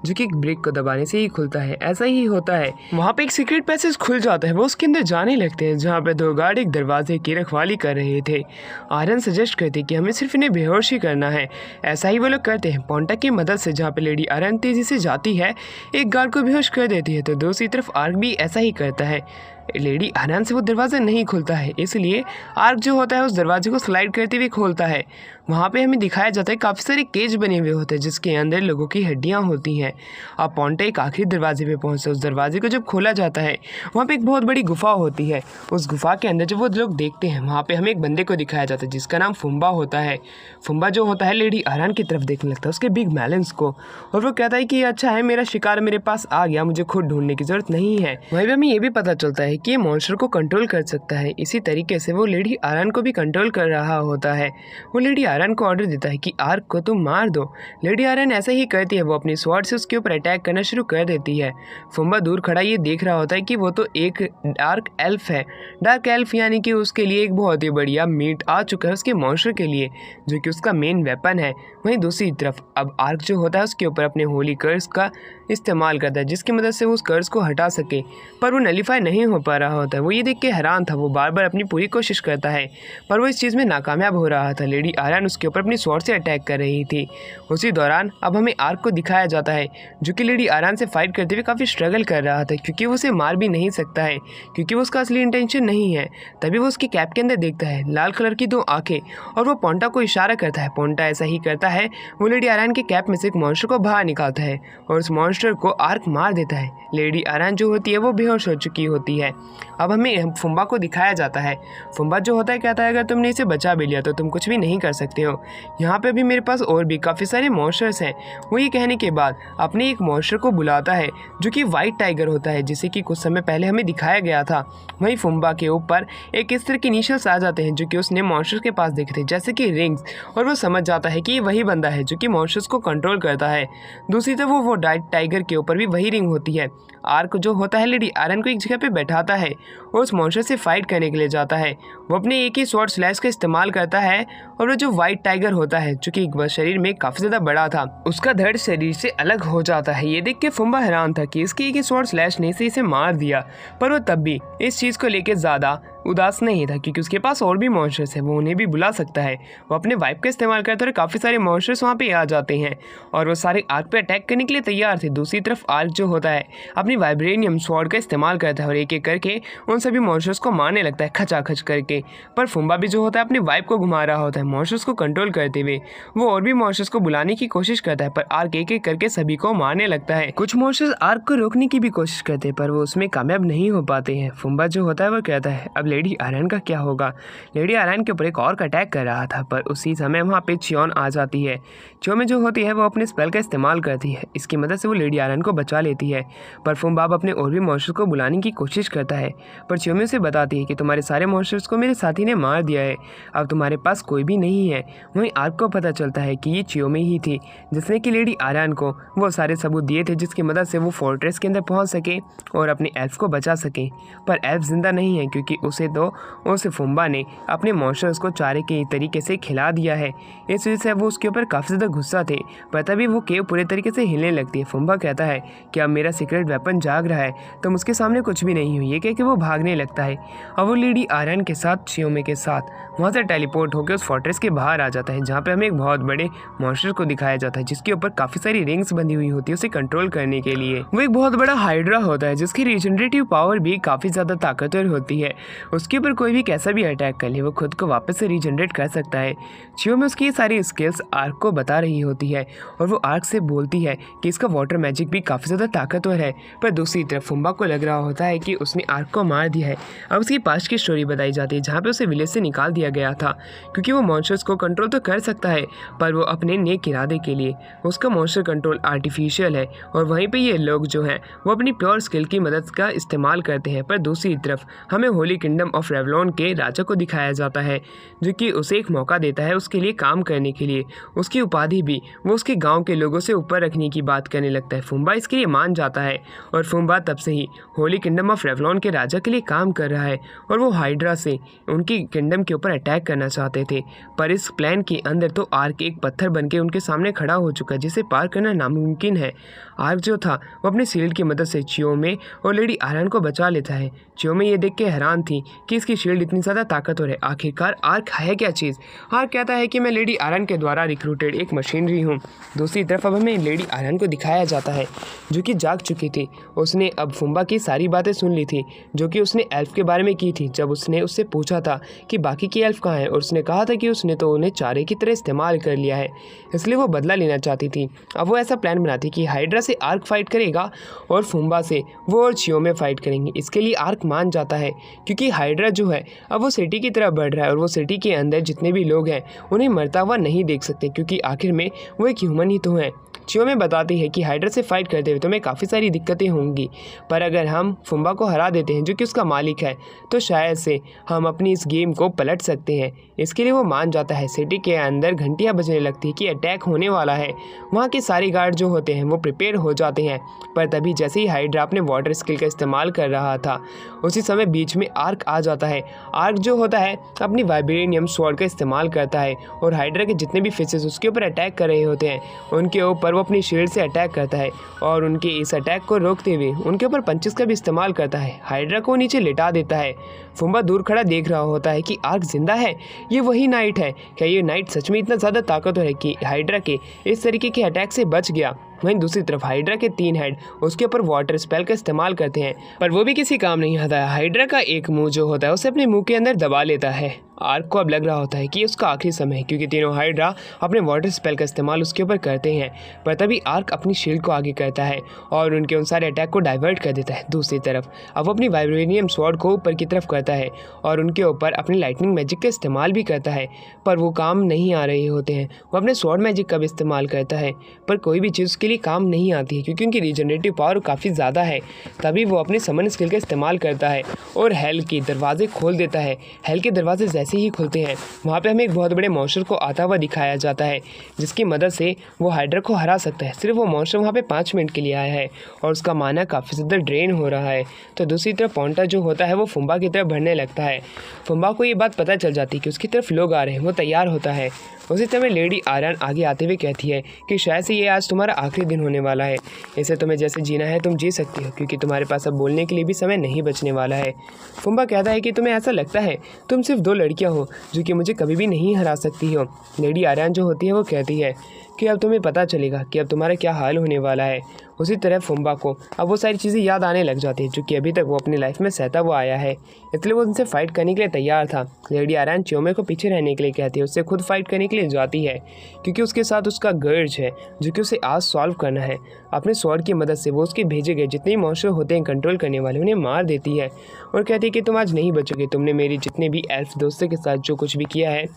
जो कि एक ब्रिक को दबाने से ही खुलता है। ऐसा ही होता है, वहाँ पे एक सीक्रेट पैसेज खुल जाता है। वो उसके अंदर जाने लगते हैं जहाँ पे 2 गार्ड एक दरवाजे की रखवाली कर रहे थे। आयरन सजेस्ट करती कि हमें सिर्फ इन्हें बेहोश ही करना है। ऐसा ही वो लोग करते हैं पोंटा की मदद से, जहाँ पे लेडी आयरन तेज़ी से जाती है, एक गार्ड को बेहोश कर देती है, तो दूसरी तरफ आर्क भी ऐसा ही करता है। लेडी आयरन से वो दरवाज़ा नहीं खुलता है, इसलिए आर्क जो होता है उस दरवाजे को स्लाइड करते हुए खोलता है। वहाँ पे हमें दिखाया जाता है काफ़ी सारे केज बने हुए होते हैं जिसके अंदर लोगों की हड्डियाँ होती हैं। अब पोंटा एक आखिरी दरवाजे पे पहुँचता है। उस दरवाजे को जब खोला जाता है वहाँ पे एक बहुत बड़ी गुफा होती है। उस गुफा के अंदर जब वो लोग देखते हैं वहाँ पे हमें एक बंदे को दिखाया जाता है जिसका नाम फुम्बा होता है। फुम्बा जो होता है लेडी आयरन की तरफ देखने लगता है, उसके बिग मैलेंस को, और वो कहता है कि अच्छा है, मेरा शिकार मेरे पास आ गया, मुझे खुद ढूंढने की ज़रूरत नहीं है। वहीं पर हमें ये भी पता चलता है कि ये मॉन्स्टर को कंट्रोल कर सकता है। इसी तरीके से वो लेडी आरान को भी कंट्रोल कर रहा होता है। वो लेडी आरान को ऑर्डर देता है कि आर्क को तुम मार दो। लेडी आरान ऐसा ही करती है, वो अपनी स्वॉर्ड से उसके ऊपर अटैक करना शुरू कर देती है। फुम्बा दूर खड़ा ये देख रहा होता है कि वो तो एक डार्क एल्फ है। डार्क एल्फ यानी कि उसके लिए एक बहुत ही बढ़िया मीट आ चुका है उसके मॉन्स्टर के लिए, जो कि उसका मेन वेपन है। वहीं दूसरी तरफ अब आर्क जो होता है उसके ऊपर अपने होली कर्स का इस्तेमाल करता है, जिसकी मदद से वो उस कर्स को हटा सके, पर वो नलीफाई नहीं हो पा रहा होता है। वो ये देख के हैरान था। वो बार बार अपनी पूरी कोशिश करता है, पर वो इस चीज़ में नाकामयाब हो रहा था। लेडी आरान उसके ऊपर अपनी स्वॉर्ड से अटैक कर रही थी। उसी दौरान अब हमें आर्क को दिखाया जाता है, जो कि लेडी आरान से फाइट करते हुए काफ़ी स्ट्रगल कर रहा था, क्योंकि वो उसे मार भी नहीं सकता है, क्योंकि वो उसका असली इंटेंशन नहीं है। तभी वो उसकी कैप के अंदर देखता है लाल कलर की 2 आंखें, और वो पोंटा को इशारा करता है। पोंटा ऐसा ही करता है। वो लेडी आरान के कैप में से एक मॉन्स्टर को बाहर निकालता है और उस मॉन्स्टर को आर्क मार देता है। लेडी आरान जो होती है वो बेहोश हो चुकी होती है। अब हमें फुम्बा को दिखाया जाता है। फुम्बा जो होता है कहता है, अगर तुमने इसे बचा भी लिया तो तुम कुछ भी नहीं कर सकते हो। यहाँ पे भी मेरे पास और भी काफ़ी सारे मॉन्स्टर्स हैं। वो ये कहने के बाद अपने एक मॉन्स्टर को बुलाता है, जो कि वाइट टाइगर होता है, जिसे कि कुछ समय पहले हमें दिखाया गया था। वहीं फुम्बा के ऊपर एक इस तरह के इनिशियल्स आ जाते हैं, जो कि उसने मॉन्स्टर्स के पास देखे थे, जैसे कि रिंग्स, और वो समझ जाता है कि ये वही बंदा है जो कि मॉन्स्टर्स को कंट्रोल करता है। दूसरी तरफ वो टाइगर के ऊपर भी वही रिंग होती है। आर्क जो होता है लेडी आरन को एक जगह पे बैठाता है और उस मॉन्स्टर से फाइट करने के लिए जाता है। वो अपने एक ही स्वॉर्ड स्लैश का इस्तेमाल करता है, और वो जो वाइट टाइगर होता है, जो कि शरीर में काफ़ी ज़्यादा बड़ा था, उसका धड़ शरीर से अलग हो जाता है। ये देख के फुम्बा हैरान था कि इसके एक ही स्वॉर्ड स्लैश ने से इसे मार दिया, पर वो तब भी इस चीज़ को लेकर ज़्यादा उदास नहीं था, क्योंकि उसके पास और भी मॉन्स्टर्स हैं, वो उन्हें भी बुला सकता है। वो अपने वाइप का इस्तेमाल करता है और काफ़ी सारे मॉन्स्टर्स वहाँ पे आ जाते हैं, और वो सारे आर्क पे अटैक करने के लिए तैयार थे। दूसरी तरफ आर्क जो होता है अपनी वाइब्रेनियम स्वॉर्ड का इस्तेमाल करता है और एक एक करके उन सभी मॉन्स्टर्स को मारने लगता है, खचाखच करके। पर फुम्बा भी जो होता है अपनी वाइप को घुमा रहा होता है मॉन्स्टर्स को कंट्रोल करते हुए। वो और भी मॉन्स्टर्स को बुलाने की कोशिश करता है, पर आर्क एक एक करके सभी को मारने लगता है। कुछ मॉन्स्टर्स आर्क को रोकने की भी कोशिश करते हैं, पर वो उसमें कामयाब नहीं हो पाते हैं। फुम्बा जो होता है वो कहता है, अब लेडी आरन का क्या होगा। लेडी आरन के ऊपर एक और अटैक कर रहा था, पर उसी समय वहाँ पे चियोन आ जाती है। चियोन जो होती है वो अपने स्पेल का इस्तेमाल करती है। इसकी मदद से वो लेडी आरन को बचा लेती है, पर फुम्बा अपने और भी मॉन्स्टर्स को बुलाने की कोशिश करता है, पर चियोन उसे बताती है कि तुम्हारे सारे मॉन्स्टर्स को मेरे साथी ने मार दिया है, अब तुम्हारे पास कोई भी नहीं है। वहीं आर्क को पता चलता है कि ये चियोमी ही थी जिसने कि लेडी आरन को वो सारे सबूत दिए थे, जिसकी मदद से वो फोर्ट्रेस के अंदर पहुंच सके और अपने एल्फ को बचा सके। पर एल्फ जिंदा नहीं है, क्योंकि उस फुम्बा ने अपने मॉन्स्टर्स को चारे के तरीके से खिला दिया है। इस वजह से वो उसके ऊपर काफ़ी ज़्यादा गुस्सा थे, पर तभी वो केव पूरे तरीके से हिलने लगती है। फुम्बा कहता है कि अब मेरा सीक्रेट वेपन जाग रहा है, तुम उसके सामने कुछ भी नहीं हो। ये कह के वो भागने लगता है और वो लेडी आरन के साथ चियोमी के साथ वहाँ से टेलीपोर्ट होकर उस फोर्ट्रेस के बाहर आ जाता है, जहाँ पे हमें एक बहुत बड़े मॉन्स्टर को दिखाया जाता है, जिसके ऊपर काफ़ी सारी रिंग्स बंधी हुई होती है उसे कंट्रोल करने के लिए। वो एक बहुत बड़ा हाइड्रा होता है, जिसकी रिजनरेटिव पावर भी काफ़ी ज़्यादा ताकतवर होती है। उसके ऊपर कोई भी कैसा भी अटैक कर ले वो खुद को वापस से रीजनरेट कर सकता है। चियोमी उसकी ये सारी स्किल्स आर्क को बता रही होती है, और वो आर्क से बोलती है कि इसका वाटर मैजिक भी काफ़ी ज़्यादा ताकतवर है। पर दूसरी तरफ फुम्बा को लग रहा होता है कि उसने आर्क को मार दिया है। अब उसकी पास्ट की स्टोरी बताई जाती है, जहाँ पे उसे विलेज से निकाल दिया गया था, क्योंकि वो मॉन्स्टर्स को कंट्रोल तो कर सकता है, पर वो अपने नेक इरादे के लिए उसका मॉन्स्टर कंट्रोल आर्टिफिशियल है, और वहीं पे ये लोग जो हैं वो अपनी प्योर स्किल की मदद का इस्तेमाल करते हैं। पर दूसरी तरफ हमें होली किंगडम ऑफ रेवलॉन के राजा को दिखाया जाता है, जो कि उसे एक मौका देता है उसके लिए काम करने के लिए। उसकी उपाधि भी वो उसके गाँव के लोगों से ऊपर रखने की बात करने लगता है। फुम्बा इसके लिए मान जाता है, और फुम्बा तब से ही होली किंगडम ऑफ रेवलॉन के राजा के लिए काम कर रहा है, और वो हाइड्रा से उनकी किंगडम के ऊपर अटैक करना चाहते थे। पर इस प्लान के अंदर तो आर्क एक पत्थर बनके उनके सामने खड़ा हो चुका है, जिसे पार करना नामुमकिन है। आर्क जो था वो अपने शील्ड की मदद से चियोमी और लेडी आरन को बचा लेता है। चियोमी ये देख के हैरान थी कि इसकी शील्ड इतनी ज़्यादा ताकतवर है। आखिरकार आर्क है क्या चीज़। आर्क कहता है कि मैं लेडी आरन के द्वारा रिक्रूटेड एक मशीनरी हूँ। दूसरी तरफ अब हमें लेडी आरन को दिखाया जाता है, जो कि जाग चुकी थी। उसने अब फुम्बा की सारी बातें सुन ली थी, जो कि उसने एल्फ के बारे में की थी, जब उसने उससे पूछा था कि बाकी की एल्फ कहाँ है, और उसने कहा था कि उसने तो उन्हें चारे की तरह इस्तेमाल कर लिया है, इसलिए वो बदला लेना चाहती थी। अब वो ऐसा प्लान बनाती कि हाइड्रा से आर्क फाइट करेगा और फुम्बा से वो और चियोमी फाइट करेंगे। इसके लिए आर्क मान जाता है, क्योंकि हाइड्रा जो है अब वो सिटी की तरफ बढ़ रहा है, और वो सिटी के अंदर जितने भी लोग हैं उन्हें मरता हुआ नहीं देख सकते, क्योंकि आखिर में वो एक ह्यूमन ही तो हैं। चियोमे बताती है कि हाइड्रा से फाइट करते हुए तुम्हें काफ़ी सारी दिक्कतें होंगी, पर अगर हम फुम्बा को हरा देते हैं जो कि उसका मालिक है, तो शायद से हम अपनी इस गेम को पलट सकते हैं। इसके लिए वो मान जाता है। सिटी के अंदर घंटियाँ बजने लगती है कि अटैक होने वाला है। वहाँ के सारे गार्ड जो होते हैं वो प्रिपेयर हो जाते हैं, पर तभी जैसे ही हाइड्रा अपने वाटर स्किल का इस्तेमाल कर रहा था, उसी समय बीच में आर्क आ जाता है। आर्क जो होता है अपनी वाइब्रेनियम स्वॉर्ड का इस्तेमाल करता है और हाइड्रा के जितने भी फिशेस उसके ऊपर अटैक कर रहे होते हैं उनके ऊपर वो अपनी शील्ड से अटैक करता है और उनके इस अटैक को रोकते हुए उनके ऊपर पंचेस का भी इस्तेमाल करता है। हाइड्रा को नीचे लिटा देता है। फुम्बा दूर खड़ा देख रहा होता है कि आर्क जिंदा है। ये वही नाइट है। क्या ये नाइट सच में इतना ज़्यादा ताकतवर है कि हाइड्रा के इस तरीके के अटैक से बच गया? वहीं दूसरी तरफ हाइड्रा के 3 हेड उसके ऊपर वाटर स्पेल का इस्तेमाल करते हैं, पर वो भी किसी काम नहीं आता है। हाइड्रा का एक मुंह जो होता है उसे अपने मुंह के अंदर दबा लेता है। आर्क को अब लग रहा होता है कि उसका आखिरी समय है, क्योंकि तीनों हाइड्रा अपने वाटर स्पेल का इस्तेमाल उसके ऊपर करते हैं, पर तभी आर्क अपनी शील्ड को आगे करता है और उनके उन सारे अटैक को डाइवर्ट कर देता है। दूसरी तरफ अब वो अपनी वाइब्रेनियम स्वॉर्ड को ऊपर की तरफ करता है और उनके ऊपर अपनी लाइटनिंग मैजिक का इस्तेमाल भी करता है, पर वो काम नहीं आ रहे होते हैं। वो अपने स्वॉर्ड मैजिक का भी इस्तेमाल करता है, पर कोई भी चीज़ उसके लिए काम नहीं आती है, क्योंकि उनकी रीजनरेटिव पावर काफ़ी ज़्यादा है। तभी वो अपने समन स्किल का इस्तेमाल करता है और हेल के दरवाजे खोल देता है। हेल के दरवाजे जैसे ही खुलते हैं, वहाँ पे हमें एक बहुत बड़े मॉन्स्टर को आता हुआ दिखाया जाता है, जिसकी मदद से वो हाइड्रा को हरा सकता है। सिर्फ वो मॉन्स्टर वहाँ पे 5 मिनट के लिए आया है और उसका माना काफ़ी ज़्यादा ड्रेन हो रहा है। तो दूसरी तरफ पोंटा जो होता है वो फुम्बा की तरफ बढ़ने लगता है। फुम्बा को ये बात पता चल जाती है कि उसकी तरफ लोग आ रहे हैं। वो तैयार होता है। उसी समय लेडी आर्यन आगे आते हुए कहती है कि शायद से ये आज तुम्हारा आखिरी दिन होने वाला है। इसे तुम्हें जैसे जीना है तुम जी सकती हो, क्योंकि तुम्हारे पास अब बोलने के लिए भी समय नहीं बचने वाला है। फुम्बा कहता है कि तुम्हें ऐसा लगता है तुम सिर्फ 2 लड़कियां हो जो कि मुझे कभी भी नहीं हरा सकती हो। लेडी आर्यन जो होती है वो कहती है कि अब तुम्हें पता चलेगा कि अब तुम्हारा क्या हाल होने वाला है। उसी तरह फुम्बा को अब वो सारी चीज़ें याद आने लग जाती है जो कि अभी तक वो अपनी लाइफ में सहता हुआ आया है, इसलिए वो उनसे फाइट करने के लिए तैयार था। लेडी आर्यन चियोमे को पीछे रहने के लिए कहती है, उससे खुद फाइट करने के लिए जाती है, क्योंकि उसके साथ उसका गर्ज है जो कि उसे आज सॉल्व करना है। अपने स्वॉर्ड की मदद से वो उसके भेजे गए जितने भी मॉन्स्टर होते हैं कंट्रोल करने वाले, उन्हें मार देती है और कहती है कि तुम आज नहीं बचोगे। तुमने मेरी जितने भी एल्फ दोस्तों के साथ जो कुछ भी किया है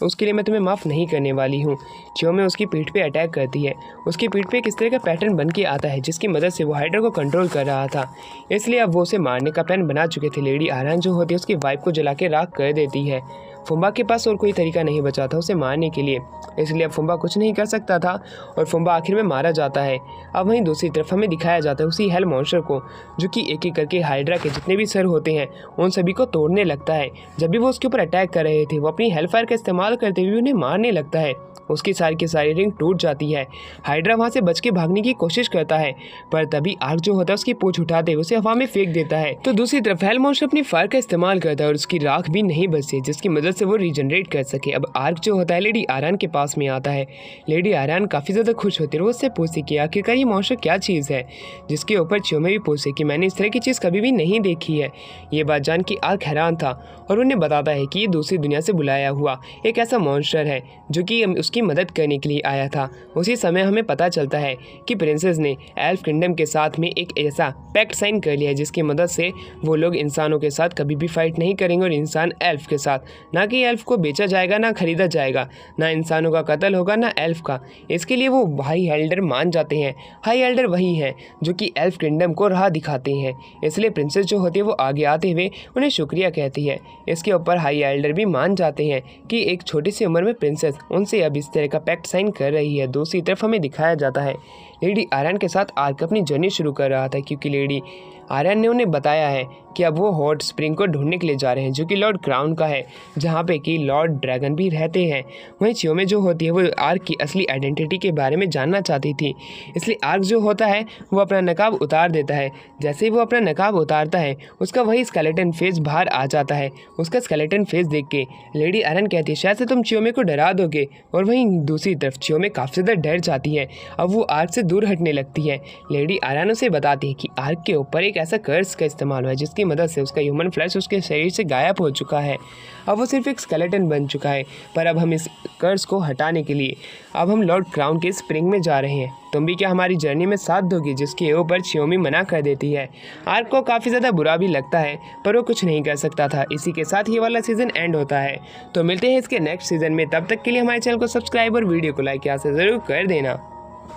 उसके लिए मैं तुम्हें माफ़ नहीं करने वाली हूँ। चियोमे उसकी पीठ पे अटैक करती है। उसकी पीठ पे किस तरह का पैटर्न बन के आता है जिसकी मदद से वो हाइड्रा को कंट्रोल कर रहा था, इसलिए अब वो उसे मारने का प्लान बना चुके थे। लेडी आर्यन जो होती है उसकी वाइफ को जला के राख कर देती है। फुम्बा के पास और कोई तरीका नहीं बचा था उसे मारने के लिए, इसलिए अब फुम्बा कुछ नहीं कर सकता था और फुम्बा आखिर में मारा जाता है। अब वहीं दूसरी तरफ हमें दिखाया जाता है उसी हेल मॉन्स्टर को, जो कि एक एक करके हाइड्रा के जितने भी सर होते हैं उन सभी को तोड़ने लगता है। जब भी वो उसके ऊपर अटैक कर रहे थे वो अपनी हेल फायर का इस्तेमाल करते हुए उन्हें मारने लगता है। उसकी सारी की सारी रिंग टूट जाती है। हाइड्रा वहाँ से बच के भागने की कोशिश करता है, पर तभी आर्क जो होता है उसकी पूंछ उठाते हुए उसे हवा में फेंक देता है। तो दूसरी तरफ हेल मॉन्स्टर अपनी फायर का इस्तेमाल करता है और उसकी राख भी नहीं बचती, जिसकी मदद से वो रीजनरेट कर सके। अब आर्क जो होता है लेडी आर्यन के पास में आता है। लेडी आर्यन काफ़ी ज़्यादा खुश होती है। वो उससे पूछती कि आखिरकार ये मॉन्स्टर क्या चीज़ है, जिसके ऊपर चियोमे भी पूछे कि मैंने इस तरह की चीज़ कभी भी नहीं देखी है। ये बात जान के आर्क हैरान था और उन्हें बताता है कि ये दूसरी दुनिया से बुलाया हुआ एक ऐसा मॉन्स्टर है जो कि उसकी मदद करने के लिए आया था। उसी समय हमें पता चलता है कि प्रिंसेस ने एल्फ किंगडम के साथ में एक ऐसा पैक्ट साइन कर लिया है जिसकी मदद से वो लोग इंसानों के साथ कभी भी फाइट नहीं करेंगे और इंसान एल्फ के साथ, ना कि एल्फ को बेचा जाएगा ना खरीदा जाएगा, ना इंसानों का कत्ल होगा ना एल्फ का। इसके लिए वो हाई एल्डर मान जाते हैं। हाई एल्डर वही हैं जो कि एल्फ किंगडम को राह दिखाते हैं, इसलिए प्रिंसेस जो होती है वो आगे आते हुए उन्हें शुक्रिया कहती है। इसके ऊपर हाई एल्डर भी मान जाते हैं कि एक छोटी सी उम्र में प्रिंसेस उनसे अब इस तरह का पैक्ट साइन कर रही है। दूसरी तरफ हमें दिखाया जाता है लेडी आर्यन के साथ आर्क अपनी जर्नी शुरू कर रहा था, क्योंकि लेडी आर्यन ने उन्हें बताया है कि अब वो हॉट स्प्रिंग को ढूंढने के लिए जा रहे हैं, जो कि लॉर्ड क्राउन का है, जहाँ पे कि लॉर्ड ड्रैगन भी रहते हैं। वहीं चियोमे जो होती है वो आर्क की असली आइडेंटिटी के बारे में जानना चाहती थी, इसलिए आर्क जो होता है वो अपना नकाब उतार देता है। जैसे ही वो अपना नकाब उतारता है उसका वही स्केलेटन फेस बाहर आ जाता है। उसका स्केलेटन फेस देख के लेडी आर्यन कहती है शायद से तुम चियोमे को डरा दोगे, और वहीं दूसरी तरफ चियोमे काफ़ी ज़्यादा डर जाती है। अब वो आर्क से दूर हटने लगती है। लेडी आर्यन उसे बताती है कि आर्क के ऊपर एक ऐसा कर्स का इस्तेमाल हुआ है जिसकी मदद से उसका ह्यूमन फ्लैश उसके शरीर से गायब हो चुका है। अब वो सिर्फ एक स्केलेटन बन चुका है। पर अब हम इस कर्स को हटाने के लिए अब हम लॉर्ड क्राउन के स्प्रिंग में जा रहे हैं। तुम भी क्या हमारी जर्नी में साथ दोगी? जिसके ऊपर चियोमी मना कर देती है। आर्क को काफ़ी ज़्यादा बुरा भी लगता है, पर वो कुछ नहीं कर सकता था। इसी के साथ ये वाला सीज़न एंड होता है। तो मिलते हैं इसके नेक्स्ट सीज़न में। तब तक के लिए हमारे चैनल को सब्सक्राइब और वीडियो को लाइक यहाँ से ज़रूर कर देना।